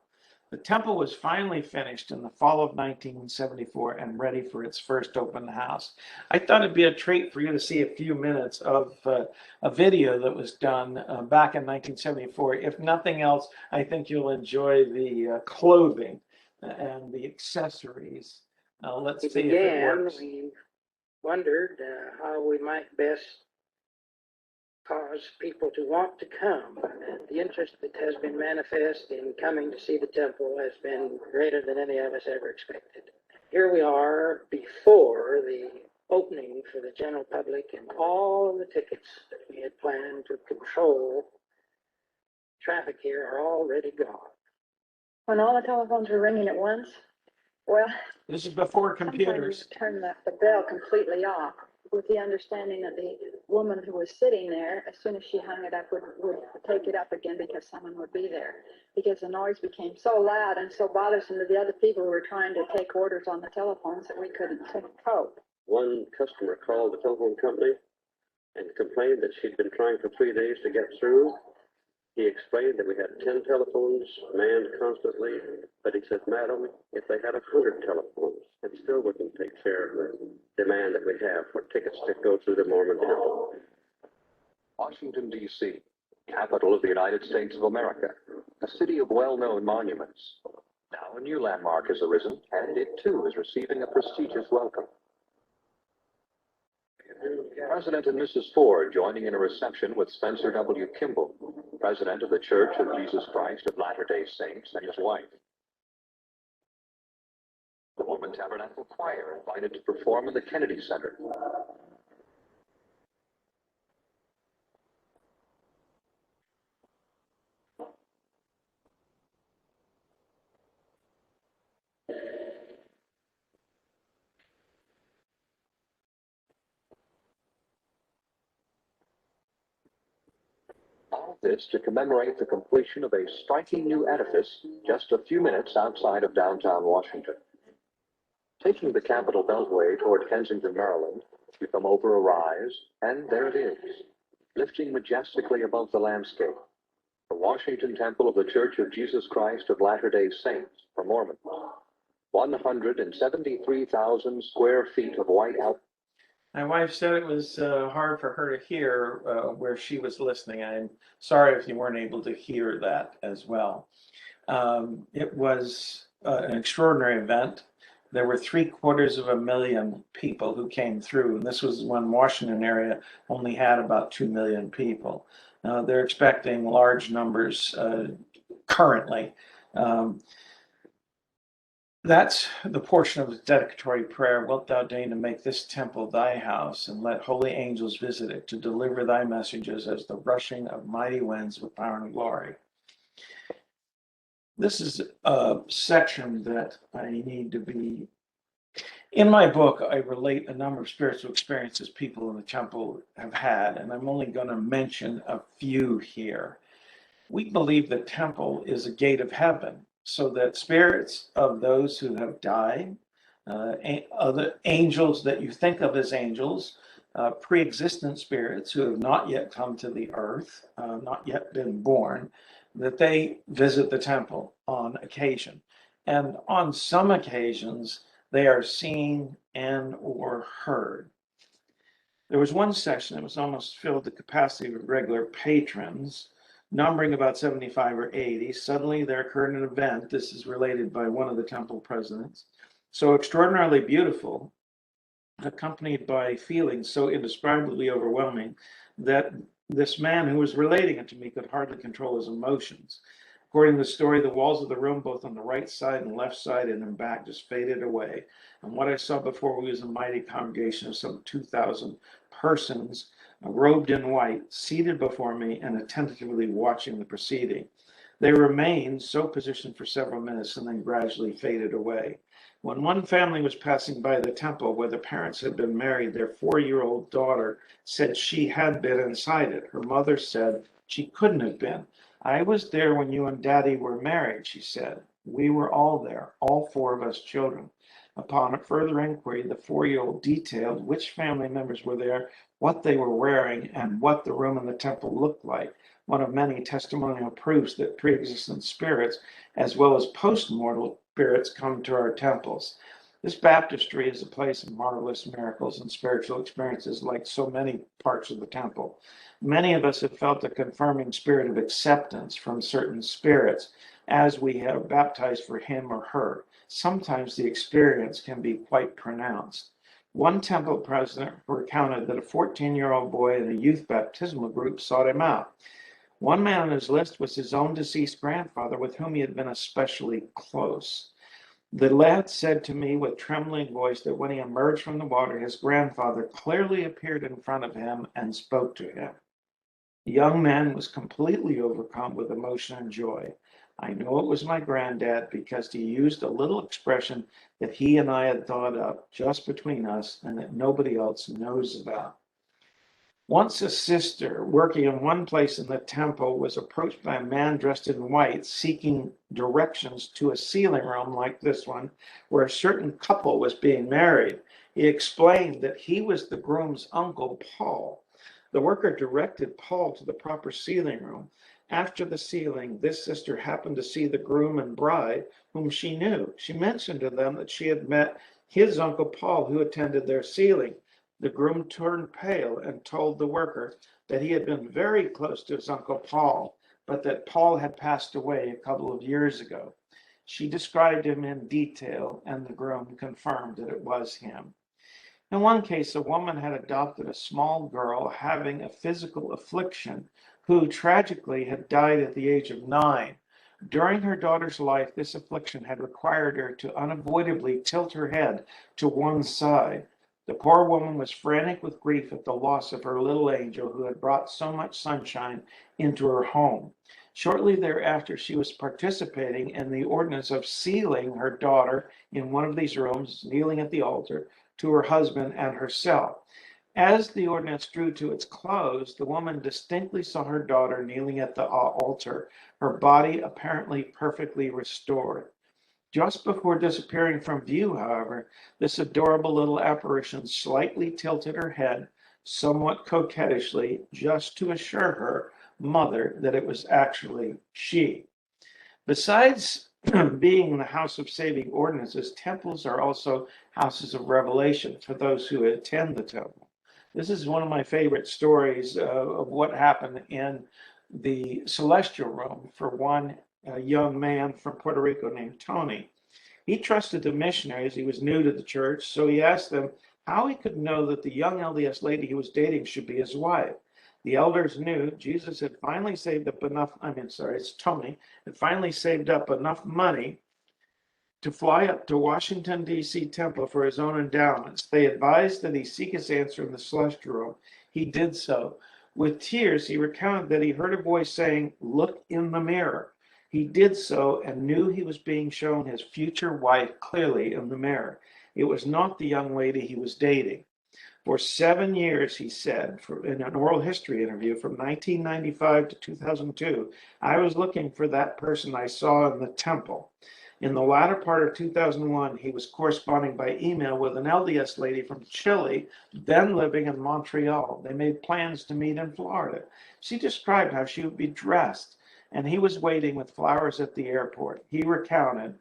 The temple was finally finished in the fall of 1974 and ready for its first open house. I thought it'd be a treat for you to see a few minutes of a video that was done back in 1974. If nothing else, I think you'll enjoy the clothing and the accessories. Let's see if it works. We wondered how we might best cause people to want to come. And the interest that has been manifest in coming to see the temple has been greater than any of us ever expected. Here we are before the opening for the general public, and all of the tickets that we had planned to control traffic here are already gone. When all the telephones were ringing at once, well, this is before computers. Turn the bell completely off, with the understanding that the woman who was sitting there, as soon as she hung it up, would take it up again because someone would be there. Because the noise became so loud and so bothersome to the other people who were trying to take orders on the telephones that we couldn't cope. One customer called the telephone company and complained that she'd been trying for 3 days to get through. He explained that we had 10 telephones manned constantly, but he said, "Madam, if they had 100 telephones, it still wouldn't take care of the demand that we have for tickets to go through the Mormon temple." Washington, D.C., capital of the United States of America, a city of well-known monuments. Now a new landmark has arisen, and it too is receiving a prestigious welcome. President and Mrs. Ford joining in a reception with Spencer W. Kimball, president of the Church of Jesus Christ of Latter-day Saints, and his wife. The Mormon Tabernacle Choir invited to perform in the Kennedy Center. All this to commemorate the completion of a striking new edifice just a few minutes outside of downtown Washington. Taking the Capitol Beltway toward Kensington, Maryland, you come over a rise, and there it is, lifting majestically above the landscape, the Washington Temple of the Church of Jesus Christ of Latter-day Saints for Mormons. 173,000 square feet of white outbuildings. My wife said it was hard for her to hear where she was listening. I'm sorry if you weren't able to hear that as well. It was an extraordinary event. There were 750,000 people who came through, and this was when Washington area only had about 2 million people. They're expecting large numbers currently. That's the portion of the dedicatory prayer. Wilt thou deign to make this temple thy house, and let holy angels visit it to deliver thy messages as the rushing of mighty winds with power and glory. This is a section that I need to be. In my book, I relate a number of spiritual experiences people in the temple have had, and I'm only going to mention a few here. We believe the temple is a gate of heaven, so that spirits of those who have died, other angels that you think of as angels, pre-existent spirits who have not yet come to the earth, not yet been born, that they visit the temple on occasion. And on some occasions, they are seen and or heard. There was one section that was almost filled the capacity of regular patrons, numbering about 75 or 80. Suddenly there occurred an event, this is related by one of the temple presidents, so extraordinarily beautiful, accompanied by feelings so indescribably overwhelming that this man who was relating it to me could hardly control his emotions. According to the story, the walls of the room, both on the right side and left side and in back, just faded away. And what I saw before me was a mighty congregation of some 2,000 persons, robed in white, seated before me and attentively watching the proceeding. They remained so positioned for several minutes and then gradually faded away. When one family was passing by the temple where the parents had been married, their 4-year-old daughter said she had been inside it. Her mother said she couldn't have been. I was there when you and Daddy were married, she said. We were all there, all 4 of us children. Upon a further inquiry, the 4-year-old detailed which family members were there, what they were wearing, and what the room in the temple looked like, one of many testimonial proofs that pre-existent spirits, as well as post-mortal spirits, come to our temples. This baptistry is a place of marvelous miracles and spiritual experiences, like so many parts of the temple. Many of us have felt a confirming spirit of acceptance from certain spirits as we have baptized for him or her. Sometimes the experience can be quite pronounced. One temple president recounted that a 14-year-old boy in a youth baptismal group sought him out. One man on his list was his own deceased grandfather, with whom he had been especially close. The lad said to me with trembling voice that when he emerged from the water, his grandfather clearly appeared in front of him and spoke to him. The young man was completely overcome with emotion and joy. I know it was my granddad because he used a little expression that he and I had thought up just between us and that nobody else knows about. Once a sister working in one place in the temple was approached by a man dressed in white seeking directions to a ceiling room like this one, where a certain couple was being married. He explained that he was the groom's uncle, Paul. The worker directed Paul to the proper ceiling room. After the ceiling, this sister happened to see the groom and bride, whom she knew. She mentioned to them that she had met his uncle Paul, who attended their ceiling. The groom turned pale and told the worker that he had been very close to his uncle Paul, but that Paul had passed away a couple of years ago. She described him in detail, and the groom confirmed that it was him. In one case, a woman had adopted a small girl having a physical affliction who tragically had died at the age of 9. During her daughter's life, this affliction had required her to unavoidably tilt her head to one side. The poor woman was frantic with grief at the loss of her little angel who had brought so much sunshine into her home. Shortly thereafter, she was participating in the ordinance of sealing her daughter in one of these rooms, kneeling at the altar, to her husband and herself. As the ordinance drew to its close, the woman distinctly saw her daughter kneeling at the altar, her body apparently perfectly restored. Just before disappearing from view, however, this adorable little apparition slightly tilted her head, somewhat coquettishly, just to assure her mother that it was actually she. Besides being the house of saving ordinances, temples are also houses of revelation for those who attend the temple. This is one of my favorite stories of what happened in the celestial room for one young man from Puerto Rico named Tony. He trusted the missionaries. He was new to the church, so he asked them how he could know that the young LDS lady he was dating should be his wife. The elders knew Jesus had finally saved up enough, it's Tony, had finally saved up enough money to fly up to Washington, D.C. temple for his own endowments. They advised that he seek his answer in the celestial room. He did so. With tears, he recounted that he heard a voice saying, "Look in the mirror." He did so and knew he was being shown his future wife clearly in the mirror. It was not the young lady he was dating. For 7 years, he said, in an oral history interview from 1995 to 2002, I was looking for that person I saw in the temple. In the latter part of 2001, he was corresponding by email with an LDS lady from Chile, then living in Montreal. They made plans to meet in Florida. She described how she would be dressed, and he was waiting with flowers at the airport. He recounted,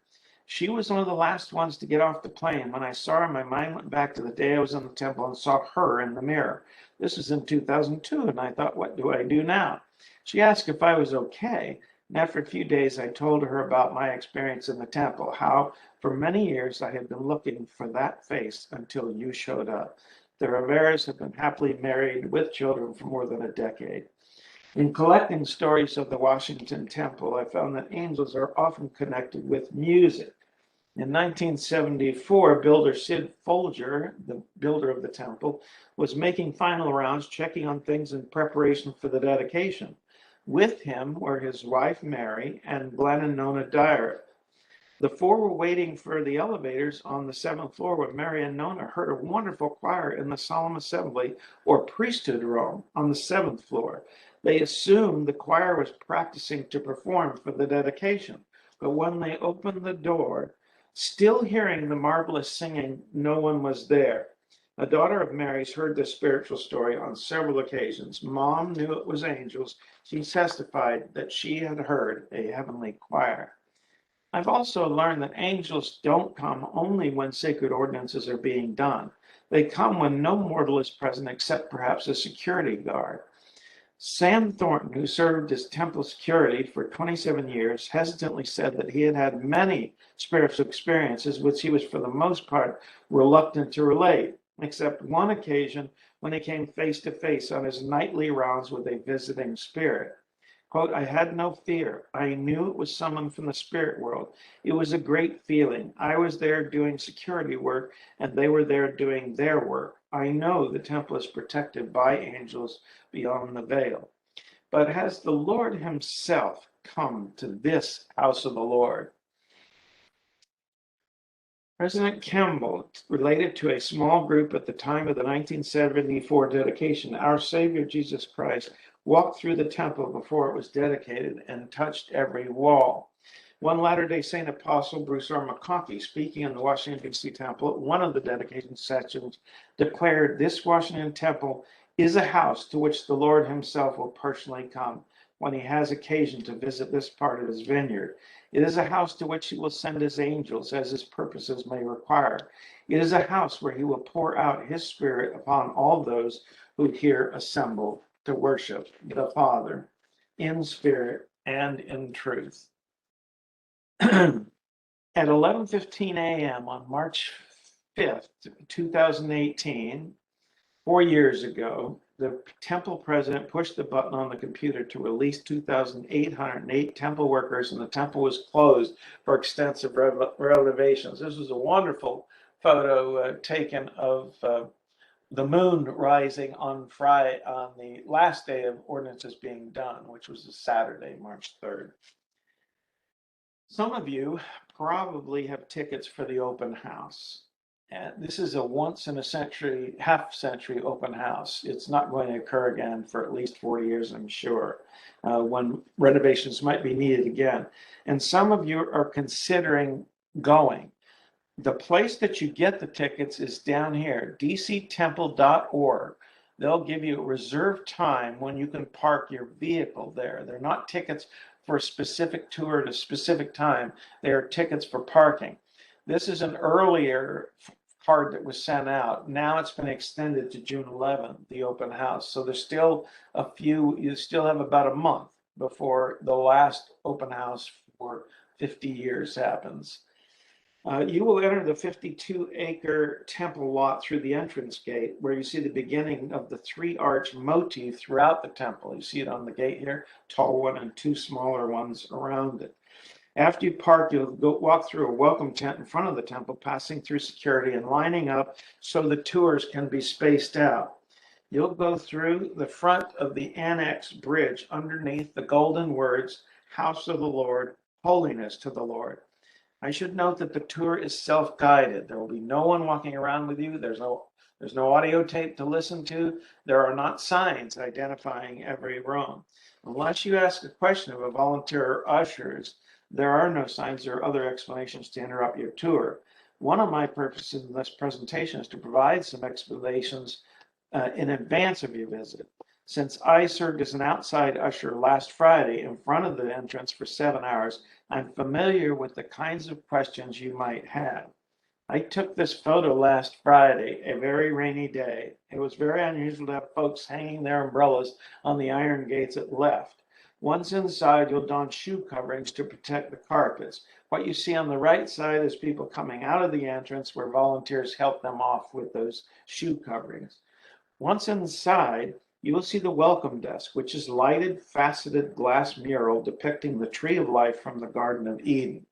she was one of the last ones to get off the plane. When I saw her, my mind went back to the day I was in the temple and saw her in the mirror. This was in 2002, and I thought, what do I do now? She asked if I was okay, and after a few days, I told her about my experience in the temple, how for many years I had been looking for that face until you showed up. The Riveras have been happily married with children for more than a decade. In collecting stories of the Washington Temple, I found that angels are often connected with music. In 1974, builder Sid Folger, the builder of the temple, was making final rounds, checking on things in preparation for the dedication. With him were his wife, Mary, and Glenn and Nona Dyer. The four were waiting for the elevators on the 7th floor when Mary and Nona heard a wonderful choir in the solemn assembly or priesthood room on the 7th floor. They assumed the choir was practicing to perform for the dedication, but when they opened the door, Still hearing the marvelous singing, no one was there. A daughter of Mary's heard this spiritual story on several occasions. Mom knew it was angels. She testified that she had heard a heavenly choir. I've also learned that angels don't come only when sacred ordinances are being done. They come when no mortal is present except perhaps a security guard. Sam Thornton, who served as temple security for 27 years, hesitantly said that he had had many spiritual experiences, which he was for the most part reluctant to relate, except one occasion when he came face to face on his nightly rounds with a visiting spirit. Quote, I had no fear. I knew it was someone from the spirit world. It was a great feeling. I was there doing security work and they were there doing their work. I know the temple is protected by angels beyond the veil. But has the Lord himself come to this house of the Lord? President Campbell related to a small group at the time of the 1974 dedication, our Savior Jesus Christ walked through the temple before it was dedicated and touched every wall. One Latter-day Saint apostle, Bruce R. McConkie, speaking in the Washington D.C. temple at one of the dedication sessions, declared this Washington temple is a house to which the Lord himself will personally come when he has occasion to visit this part of his vineyard. It is a house to which he will send his angels as his purposes may require. It is a house where he will pour out his spirit upon all those who here assemble to worship the Father in spirit and in truth. At 11:15 a.m. on March 5th, 2018, 4 years ago, the temple president pushed the button on the computer to release 2,808 temple workers, and the temple was closed for extensive renovations. This was a wonderful photo taken of the moon rising on Friday, on the last day of ordinances being done, which was a Saturday, March 3rd. Some of you probably have tickets for the open house. And this is a once in a century, half century open house. It's not going to occur again for at least 40 years, I'm sure, when renovations might be needed again. And some of you are considering going. The place that you get the tickets is down here, dctemple.org. They'll give you a reserved time when you can park your vehicle there. They're not tickets for a specific tour at a specific time. They are tickets for parking. This is an earlier card that was sent out. Now it's been extended to June 11th, the open house. So there's still you still have about a month before the last open house for 50 years happens. You will enter the 52-acre temple lot through the entrance gate, where you see the beginning of the three-arch motif throughout the temple. You see it on the gate here, tall one and two smaller ones around it. After you park, you'll walk through a welcome tent in front of the temple, passing through security and lining up so the tours can be spaced out. You'll go through the front of the annex bridge underneath the golden words, House of the Lord, Holiness to the Lord. I should note that the tour is self-guided. There will be no one walking around with you. There's no audio tape to listen to. There are not signs identifying every room. Unless you ask a question of a volunteer or ushers, there are no signs or other explanations to interrupt your tour. One of my purposes in this presentation is to provide some explanations in advance of your visit. Since I served as an outside usher last Friday in front of the entrance for 7 hours, I'm familiar with the kinds of questions you might have. I took this photo last Friday, a very rainy day. It was very unusual to have folks hanging their umbrellas on the iron gates at left. Once inside, you'll don shoe coverings to protect the carpets. What you see on the right side is people coming out of the entrance where volunteers help them off with those shoe coverings. Once inside, you will see the welcome desk, which is lighted, faceted glass mural depicting the tree of life from the Garden of Eden.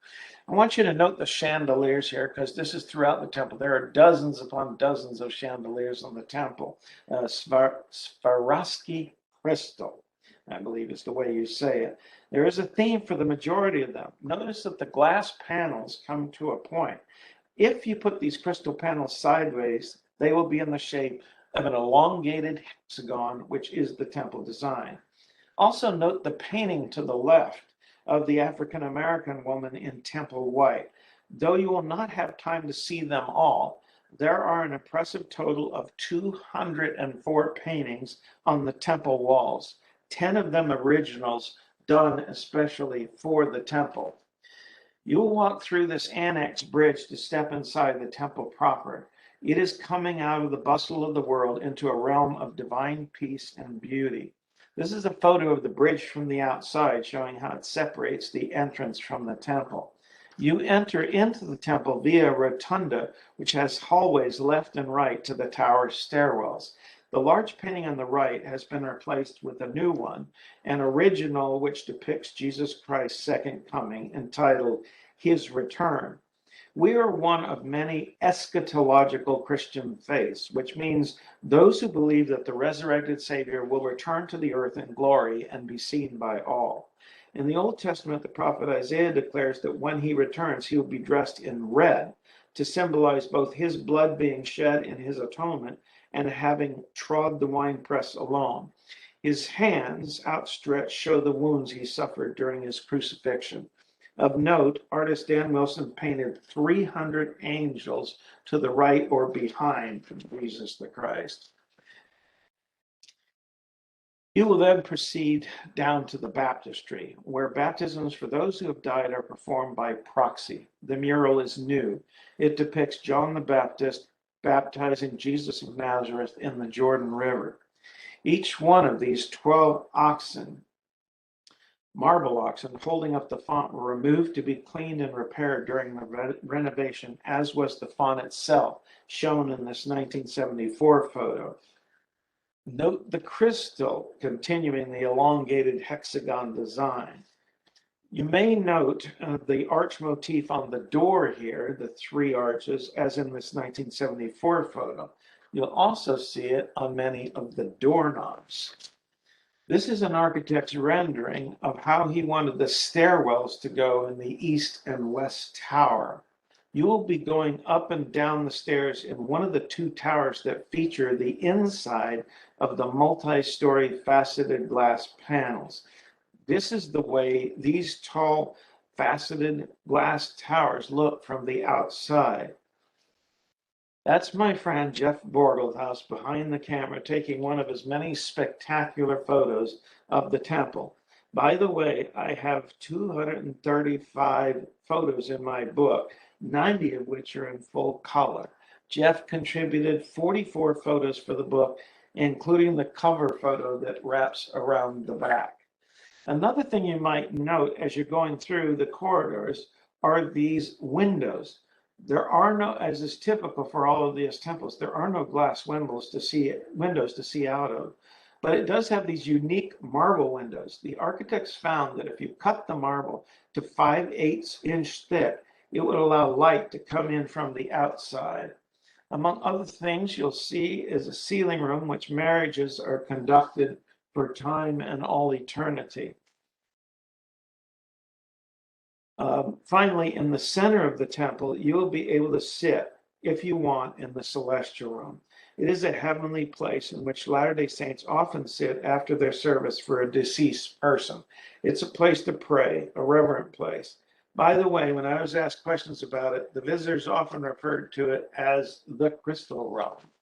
I want you to note the chandeliers here because this is throughout the temple. There are dozens upon dozens of chandeliers in the temple. Swarovski crystal, I believe is the way you say it. There is a theme for the majority of them. Notice that the glass panels come to a point. If you put these crystal panels sideways, they will be in the shape of an elongated hexagon, which is the temple design. Also note the painting to the left of the African-American woman in temple white. Though you will not have time to see them all, there are an impressive total of 204 paintings on the temple walls, 10 of them originals done especially for the temple. You will walk through this annex bridge to step inside the temple proper. It is coming out of the bustle of the world into a realm of divine peace and beauty. This is a photo of the bridge from the outside, showing how it separates the entrance from the temple. You enter into the temple via a rotunda, which has hallways left and right to the tower stairwells. The large painting on the right has been replaced with a new one, an original which depicts Jesus Christ's second coming, entitled His Return. We are one of many eschatological Christian faiths, which means those who believe that the resurrected Savior will return to the earth in glory and be seen by all. In the Old Testament, the prophet Isaiah declares that when he returns, he will be dressed in red to symbolize both his blood being shed in his atonement and having trod the winepress alone. His hands outstretched show the wounds he suffered during his crucifixion. Of note, artist Dan Wilson painted 300 angels to the right or behind Jesus the Christ. You will then proceed down to the baptistry, where baptisms for those who have died are performed by proxy. The mural is new. It depicts John the Baptist baptizing Jesus of Nazareth in the Jordan River. Each one of these 12 oxen, marble oxen, holding up the font, were removed to be cleaned and repaired during the renovation, as was the font itself, shown in this 1974 photo. Note the crystal continuing the elongated hexagon design. You may note the arch motif on the door here, the 3 arches, as in this 1974 photo. You'll also see it on many of the doorknobs. This is an architect's rendering of how he wanted the stairwells to go in the east and west tower. You will be going up and down the stairs in one of the 2 towers that feature the inside of the multi-story faceted glass panels. This is the way these tall faceted glass towers look from the outside. That's my friend Jeff Borgelhaus behind the camera taking one of his many spectacular photos of the temple. By the way, I have 235 photos in my book, 90 of which are in full color. Jeff contributed 44 photos for the book, including the cover photo that wraps around the back. Another thing you might note as you're going through the corridors are these windows. There are no, as is typical for all of these temples, there are no glass windows to see out of. But it does have these unique marble windows. The architects found that if you cut the marble to 5/8 inch thick, it would allow light to come in from the outside. Among other things you'll see is a sealing room, which marriages are conducted for time and all eternity. Finally, in the center of the temple, you will be able to sit, if you want, in the celestial room. It is a heavenly place in which Latter-day Saints often sit after their service for a deceased person. It's a place to pray, a reverent place. By the way, when I was asked questions about it, the visitors often referred to it as the crystal realm.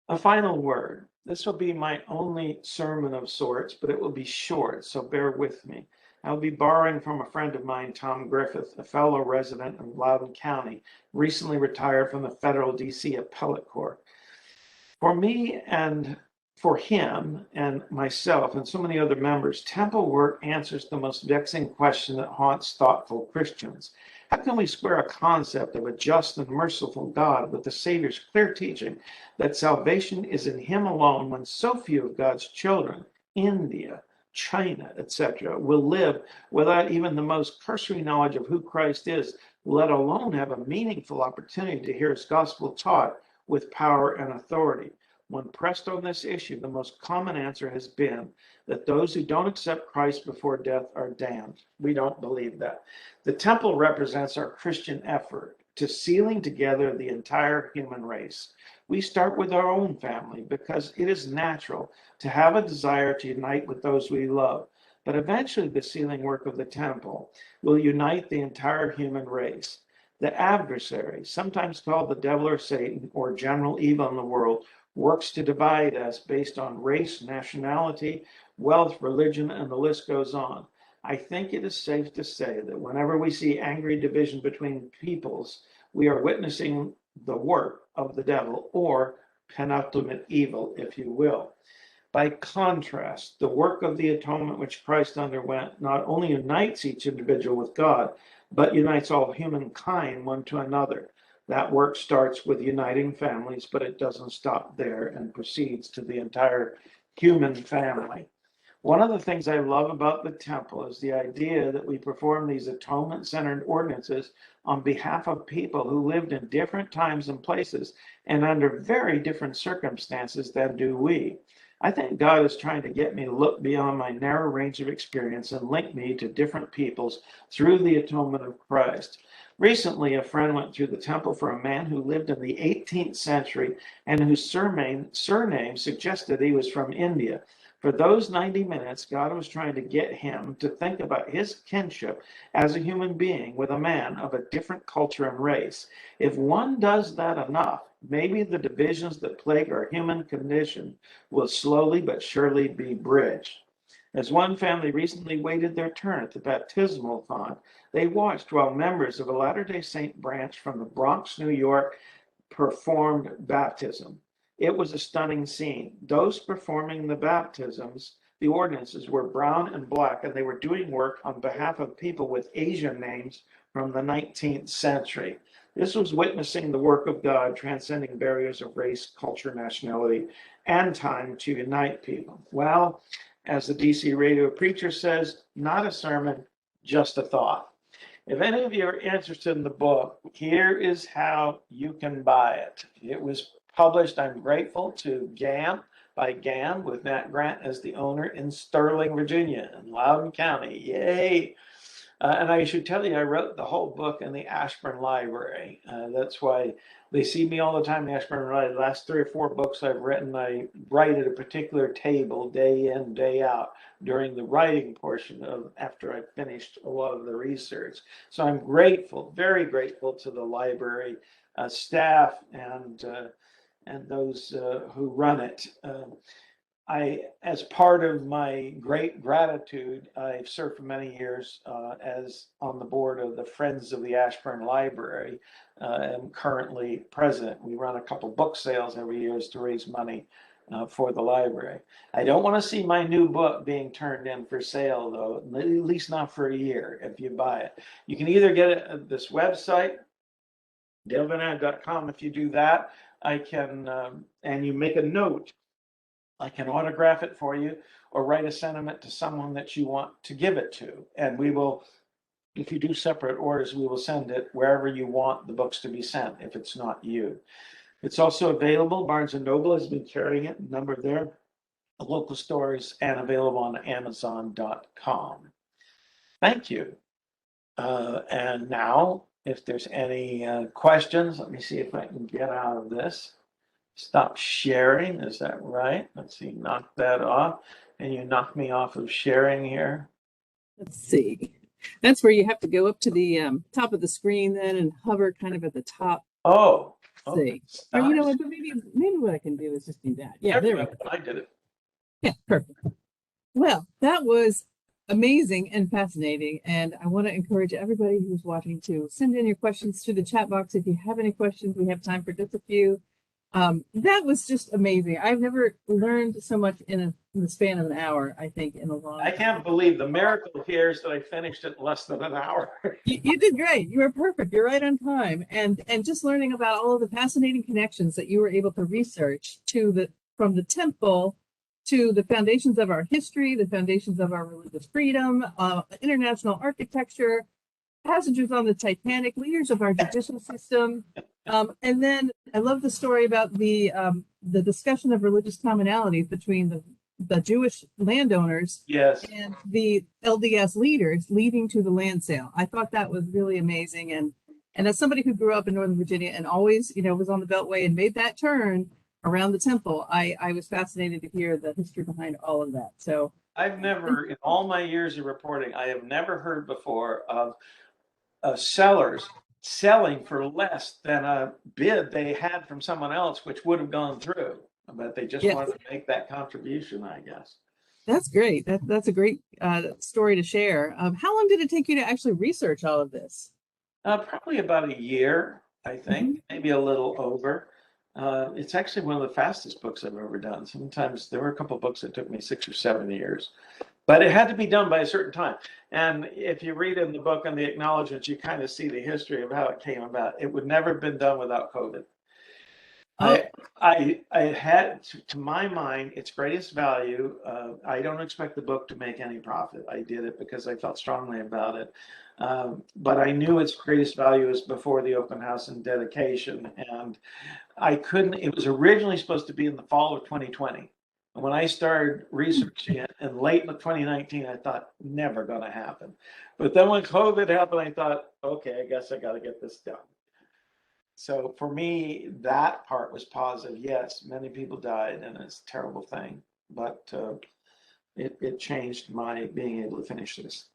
A final word. This will be my only sermon of sorts, but it will be short, so bear with me. I'll be borrowing from a friend of mine, Tom Griffith, a fellow resident of Loudoun County, recently retired from the federal D.C. appellate court. For me and for him and myself and so many other members, temple work answers the most vexing question that haunts thoughtful Christians. How can we square a concept of a just and merciful God with the Savior's clear teaching that salvation is in him alone when so few of God's children, India, China, etc., will live without even the most cursory knowledge of who Christ is, let alone have a meaningful opportunity to hear his gospel taught with power and authority? When pressed on this issue, the most common answer has been that those who don't accept Christ before death are damned. We don't believe that. The temple represents our Christian effort to sealing together the entire human race. We start with our own family because it is natural to have a desire to unite with those we love. but eventually the sealing work of the temple will unite the entire human race. The adversary, sometimes called the devil or Satan or general evil in the world, works to divide us based on race, nationality, wealth, religion, and the list goes on. I think it is safe to say that whenever we see angry division between peoples, we are witnessing the work of the devil, or penultimate evil, if you will. By contrast, the work of the atonement which Christ underwent not only unites each individual with God, but unites all humankind one to another. That work starts with uniting families, but it doesn't stop there and proceeds to the entire human family. One of the things I love about the temple is the idea that we perform these atonement-centered ordinances on behalf of people who lived in different times and places and under very different circumstances than do we. I think God is trying to get me to look beyond my narrow range of experience and link me to different peoples through the atonement of Christ. Recently, a friend went through the temple for a man who lived in the 18th century and whose surname suggested he was from India. For those 90 minutes, God was trying to get him to think about his kinship as a human being with a man of a different culture and race. If one does that enough, maybe the divisions that plague our human condition will slowly but surely be bridged. As one family recently waited their turn at the baptismal font, they watched while members of a Latter-day Saint branch from the Bronx, New York, performed baptism. It was a stunning scene. Those performing the baptisms, the ordinances, were brown and black, and they were doing work on behalf of people with Asian names from the 19th century. This was witnessing the work of God, transcending barriers of race, culture, nationality, and time to unite people. Well, as the DC radio preacher says, not a sermon, just a thought. If any of you are interested in the book, here is how you can buy it. It was published, I'm grateful to GAM, by GAM, with Matt Grant as the owner, in Sterling, Virginia, in Loudoun County. Yay! And I should tell you, I wrote the whole book in the Ashburn Library. That's why they see me all the time in the Ashburn Library. The last 3 or 4 books I've written, I write at a particular table day in, day out during the writing portion of after I've finished a lot of the research. So I'm grateful, very grateful to the library staff and those who run it. As part of my great gratitude, I've served for many years as on the board of the Friends of the Ashburn Library. I'm currently president. We run a couple book sales every year to raise money for the library. I don't want to see my new book being turned in for sale, though, at least not for a year if you buy it. You can either get it at this website, dalevanad.com. If you do that, I can, and you make a note, I can autograph it for you or write a sentiment to someone that you want to give it to. And we will, if you do separate orders, we will send it wherever you want the books to be sent if it's not you. It's also available. Barnes & Noble has been carrying it, a number of their local stores, and available on Amazon.com. Thank you. And now, if there's any questions, let me see if I can get out of this. Stop sharing, is that right? Let's see, knock that off. And you knock me off of sharing here. Let's see. That's where you have to go up to the top of the screen then and hover kind of at the top. Oh, See. Or you know what, maybe what I can do is just do that. Yeah, there we go. I did it. Yeah, perfect. Well, that was amazing and fascinating. And I want to encourage everybody who's watching to send in your questions to the chat box. If you have any questions, we have time for just a few. That was just amazing. I've never learned so much in the span of an hour, I think, in a long I can't believe the miracle here is that I finished it in less than an hour. You did great. You were perfect. You're right on time. And just learning about all of the fascinating connections that you were able to research from the temple to the foundations of our history, the foundations of our religious freedom, international architecture, passengers on the Titanic, leaders of our judicial system. And then I love the story about the discussion of religious commonalities between the Jewish landowners Yes. and the LDS leaders leading to the land sale. I thought that was really amazing. And as somebody who grew up in Northern Virginia and always, was on the Beltway and made that turn around the temple, I was fascinated to hear the history behind all of that. So I've never, in all my years of reporting, I have never heard before of sellers selling for less than a bid they had from someone else, which would have gone through. But they just Yes. wanted to make that contribution, I guess. That's great. That's a great story to share. How long did it take you to actually research all of this? Probably about a year, I think, maybe a little over. It's actually one of the fastest books I've ever done. Sometimes there were a couple of books that took me 6 or 7 years, but it had to be done by a certain time. And if you read in the book and the acknowledgments, you kind of see the history of how it came about. It would never have been done without COVID. Oh, I had, to my mind, its greatest value. I don't expect the book to make any profit. I did it because I felt strongly about it. But I knew its greatest value was before the open house and dedication. And I couldn't, it was originally supposed to be in the fall of 2020. And when I started researching it in late 2019, I thought, never going to happen. But then when COVID happened, I thought, okay, I guess I got to get this done. So for me, that part was positive. Yes, many people died, and it's a terrible thing, but it changed my being able to finish this.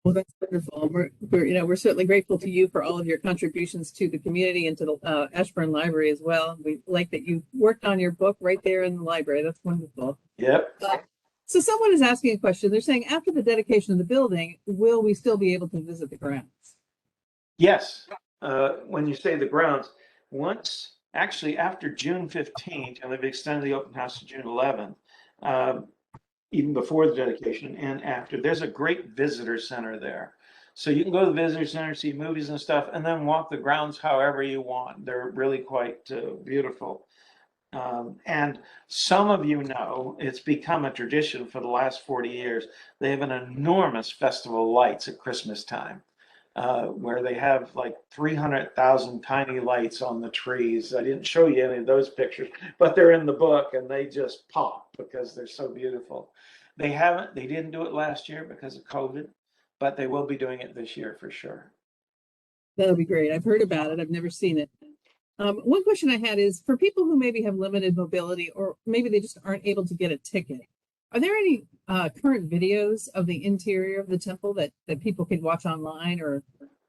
well, that's wonderful. We're certainly grateful to you for all of your contributions to the community and to the Ashburn Library as well. We like that you worked on your book right there in the library. That's wonderful. Yep. So someone is asking a question. They're saying, after the dedication of the building, will we still be able to visit the grounds? Yes. When you say the grounds, once, actually after June 15th, and they've extended the open house to June 11th, even before the dedication and after, there's a great visitor center there. So you can go to the visitor center, see movies and stuff, and then walk the grounds however you want. They're really quite beautiful. And some of you know, it's become a tradition for the last 40 years. They have an enormous festival of lights at Christmas time. Where they have like 300,000 tiny lights on the trees. I didn't show you any of those pictures, but they're in the book and they just pop because they're so beautiful. They didn't do it last year because of COVID, but they will be doing it this year for sure. That'll be great. I've heard about it. I've never seen it. One question I had is, for people who maybe have limited mobility, or maybe they just aren't able to get a ticket, are there any current videos of the interior of the temple that people could watch online? Or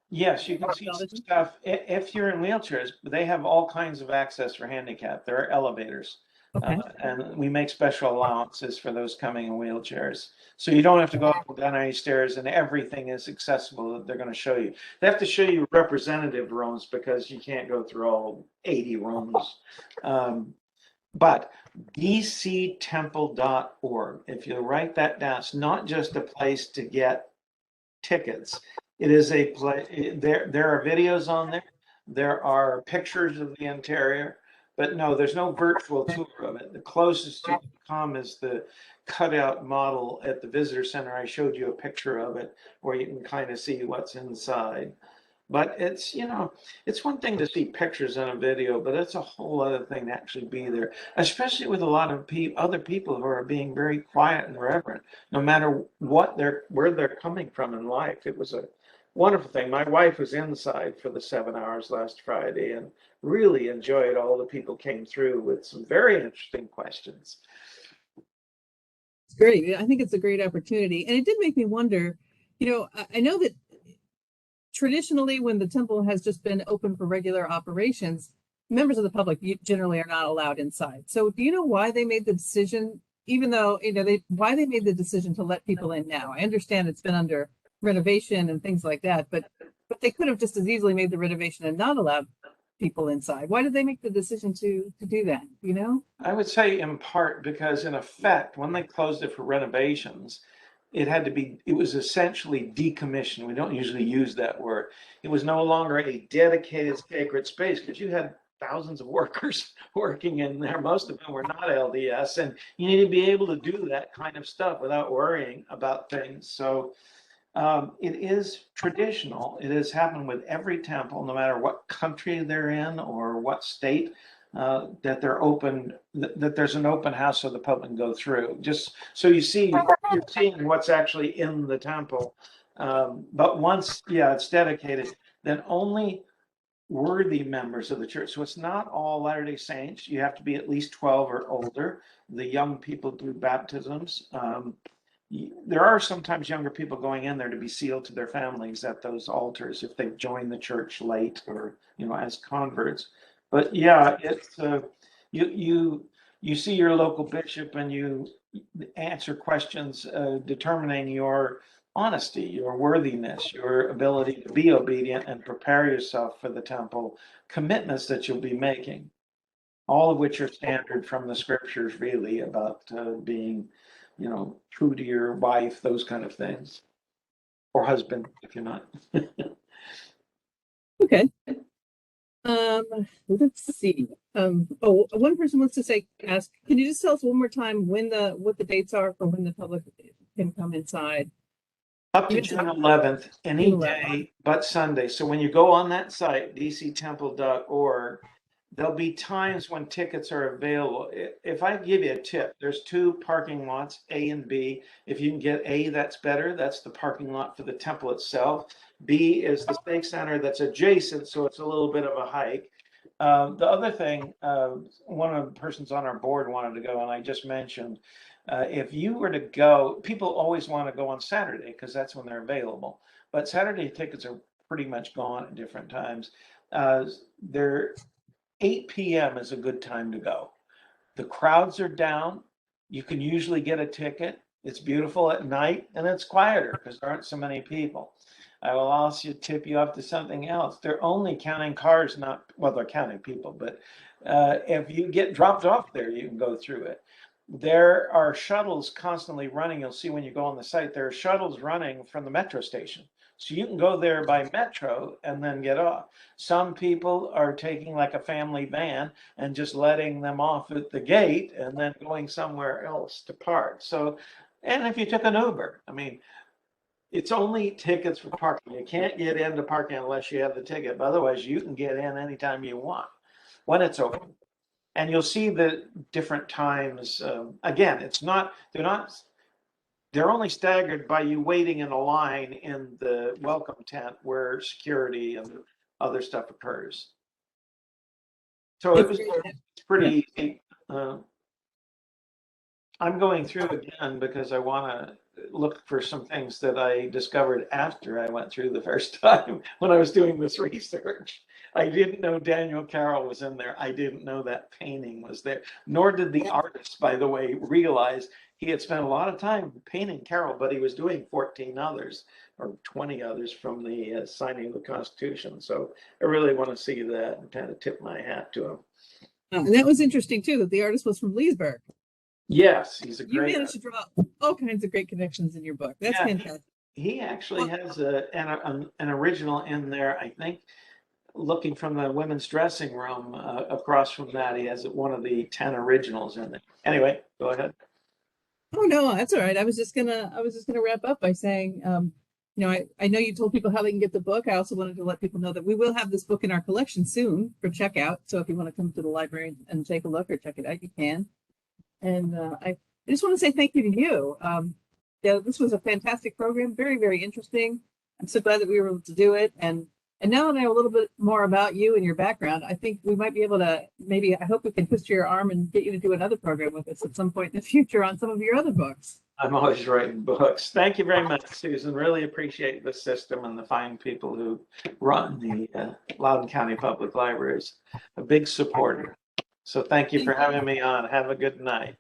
yes, you can see stuff. If you're in wheelchairs, they have all kinds of access for handicap. There are elevators. Okay. And we make special allowances for those coming in wheelchairs. So you don't have to go up and down any stairs, and everything is accessible that they're going to show you. They have to show you representative rooms because you can't go through all 80 rooms. But dctemple.org, if you write that down, it's not just a place to get tickets. It is a place, there are videos on there. There are pictures of the interior. But no, there's no virtual tour of it. The closest you can come is the cutout model at the visitor center. I showed you a picture of it where you can kind of see what's inside. But it's, it's one thing to see pictures in a video, but it's a whole other thing to actually be there, especially with a lot of other people who are being very quiet and reverent, no matter where they're coming from in life. It was a wonderful thing. My wife was inside for the 7 hours last Friday and really enjoyed all the people came through with some very interesting questions. It's great. I think it's a great opportunity. And it did make me wonder, I know that traditionally when the temple has just been open for regular operations, members of the public generally are not allowed inside. So do you know why they made the decision, even though, why they made the decision to let people in now? I understand it's been under renovation and things like that, but they could have just as easily made the renovation and not allowed people inside. Why did they make the decision to do that? I would say in part because, in effect, when they closed it for renovations, it was essentially decommissioned. We don't usually use that word. It was no longer a dedicated sacred space because you had thousands of workers working in there. Most of them were not LDS, and you need to be able to do that kind of stuff without worrying about things. So it is traditional. It has happened with every temple, no matter what country they're in or what state, that they're open, that there's an open house so the public can go through. Just so you're seeing what's actually in the temple. But once, it's dedicated, then only worthy members of the church. So it's not all Latter-day Saints. You have to be at least 12 or older. The young people do baptisms. There are sometimes younger people going in there to be sealed to their families at those altars if they've joined the church late or, as converts. But yeah, it's you see your local bishop and you answer questions determining your honesty, your worthiness, your ability to be obedient and prepare yourself for the temple commitments that you'll be making, all of which are standard from the scriptures, really, about being, true to your wife, those kind of things, or husband, if you're not. Okay. Let's see. One person wants to ask, can you just tell us one more time what the dates are for when the public can come inside? Up to June 11th, any day but Sunday. So when you go on that site, dctemple.org, there'll be times when tickets are available. If I give you a tip, there's 2 parking lots, A and B. If you can get A, that's better. That's the parking lot for the temple itself. B is the stake center that's adjacent, so it's a little bit of a hike. The other thing, one of the persons on our board wanted to go, and I just mentioned, if you were to go, people always want to go on Saturday because that's when they're available. But Saturday tickets are pretty much gone at different times. 8 p.m. is a good time to go. The crowds are down. You can usually get a ticket. It's beautiful at night and it's quieter because there aren't so many people. I will also tip you off to something else. They're only counting cars, they're counting people, but if you get dropped off there, you can go through it. There are shuttles constantly running. You'll see when you go on the site, there are shuttles running from the metro station. So you can go there by metro and then get off. Some people are taking like a family van and just letting them off at the gate and then going somewhere else to park. So, and if you took an Uber, it's only tickets for parking. You can't get into parking unless you have the ticket. But otherwise, you can get in anytime you want when it's open. And you'll see the different times. Again, they're only staggered by you waiting in a line in the welcome tent where security and other stuff occurs. So it's pretty easy. I'm going through again because I want to look for some things that I discovered after I went through the first time when I was doing this research. I didn't know Daniel Carroll was in there. I didn't know that painting was there, nor did the artist, by the way, realize he had spent a lot of time painting Carroll, but he was doing 14 others or 20 others from the signing of the Constitution. So I really want to see that and kind of tip my hat to him. And that was interesting too, that the artist was from Leesburg. Yes, he's a great. You managed to draw all kinds of great connections in your book. That's fantastic. He actually has an original in there, I think. Looking from the women's dressing room across from that, he has one of the 10 originals in there. Anyway, go ahead. Oh no, that's all right. I was just gonna wrap up by saying, I know you told people how they can get the book. I also wanted to let people know that we will have this book in our collection soon for checkout. So if you want to come to the library and take a look or check it out, you can. And I just want to say thank you to you. This was a fantastic program, very, very interesting. I'm so glad that we were able to do it. And now that I know a little bit more about you and your background, I think we might be able to, I hope we can twist your arm and get you to do another program with us at some point in the future on some of your other books. I'm always writing books. Thank you very much, Susan. Really appreciate the system and the fine people who run the Loudoun County Public Libraries. A big supporter. So thank you for having me on. Have a good night.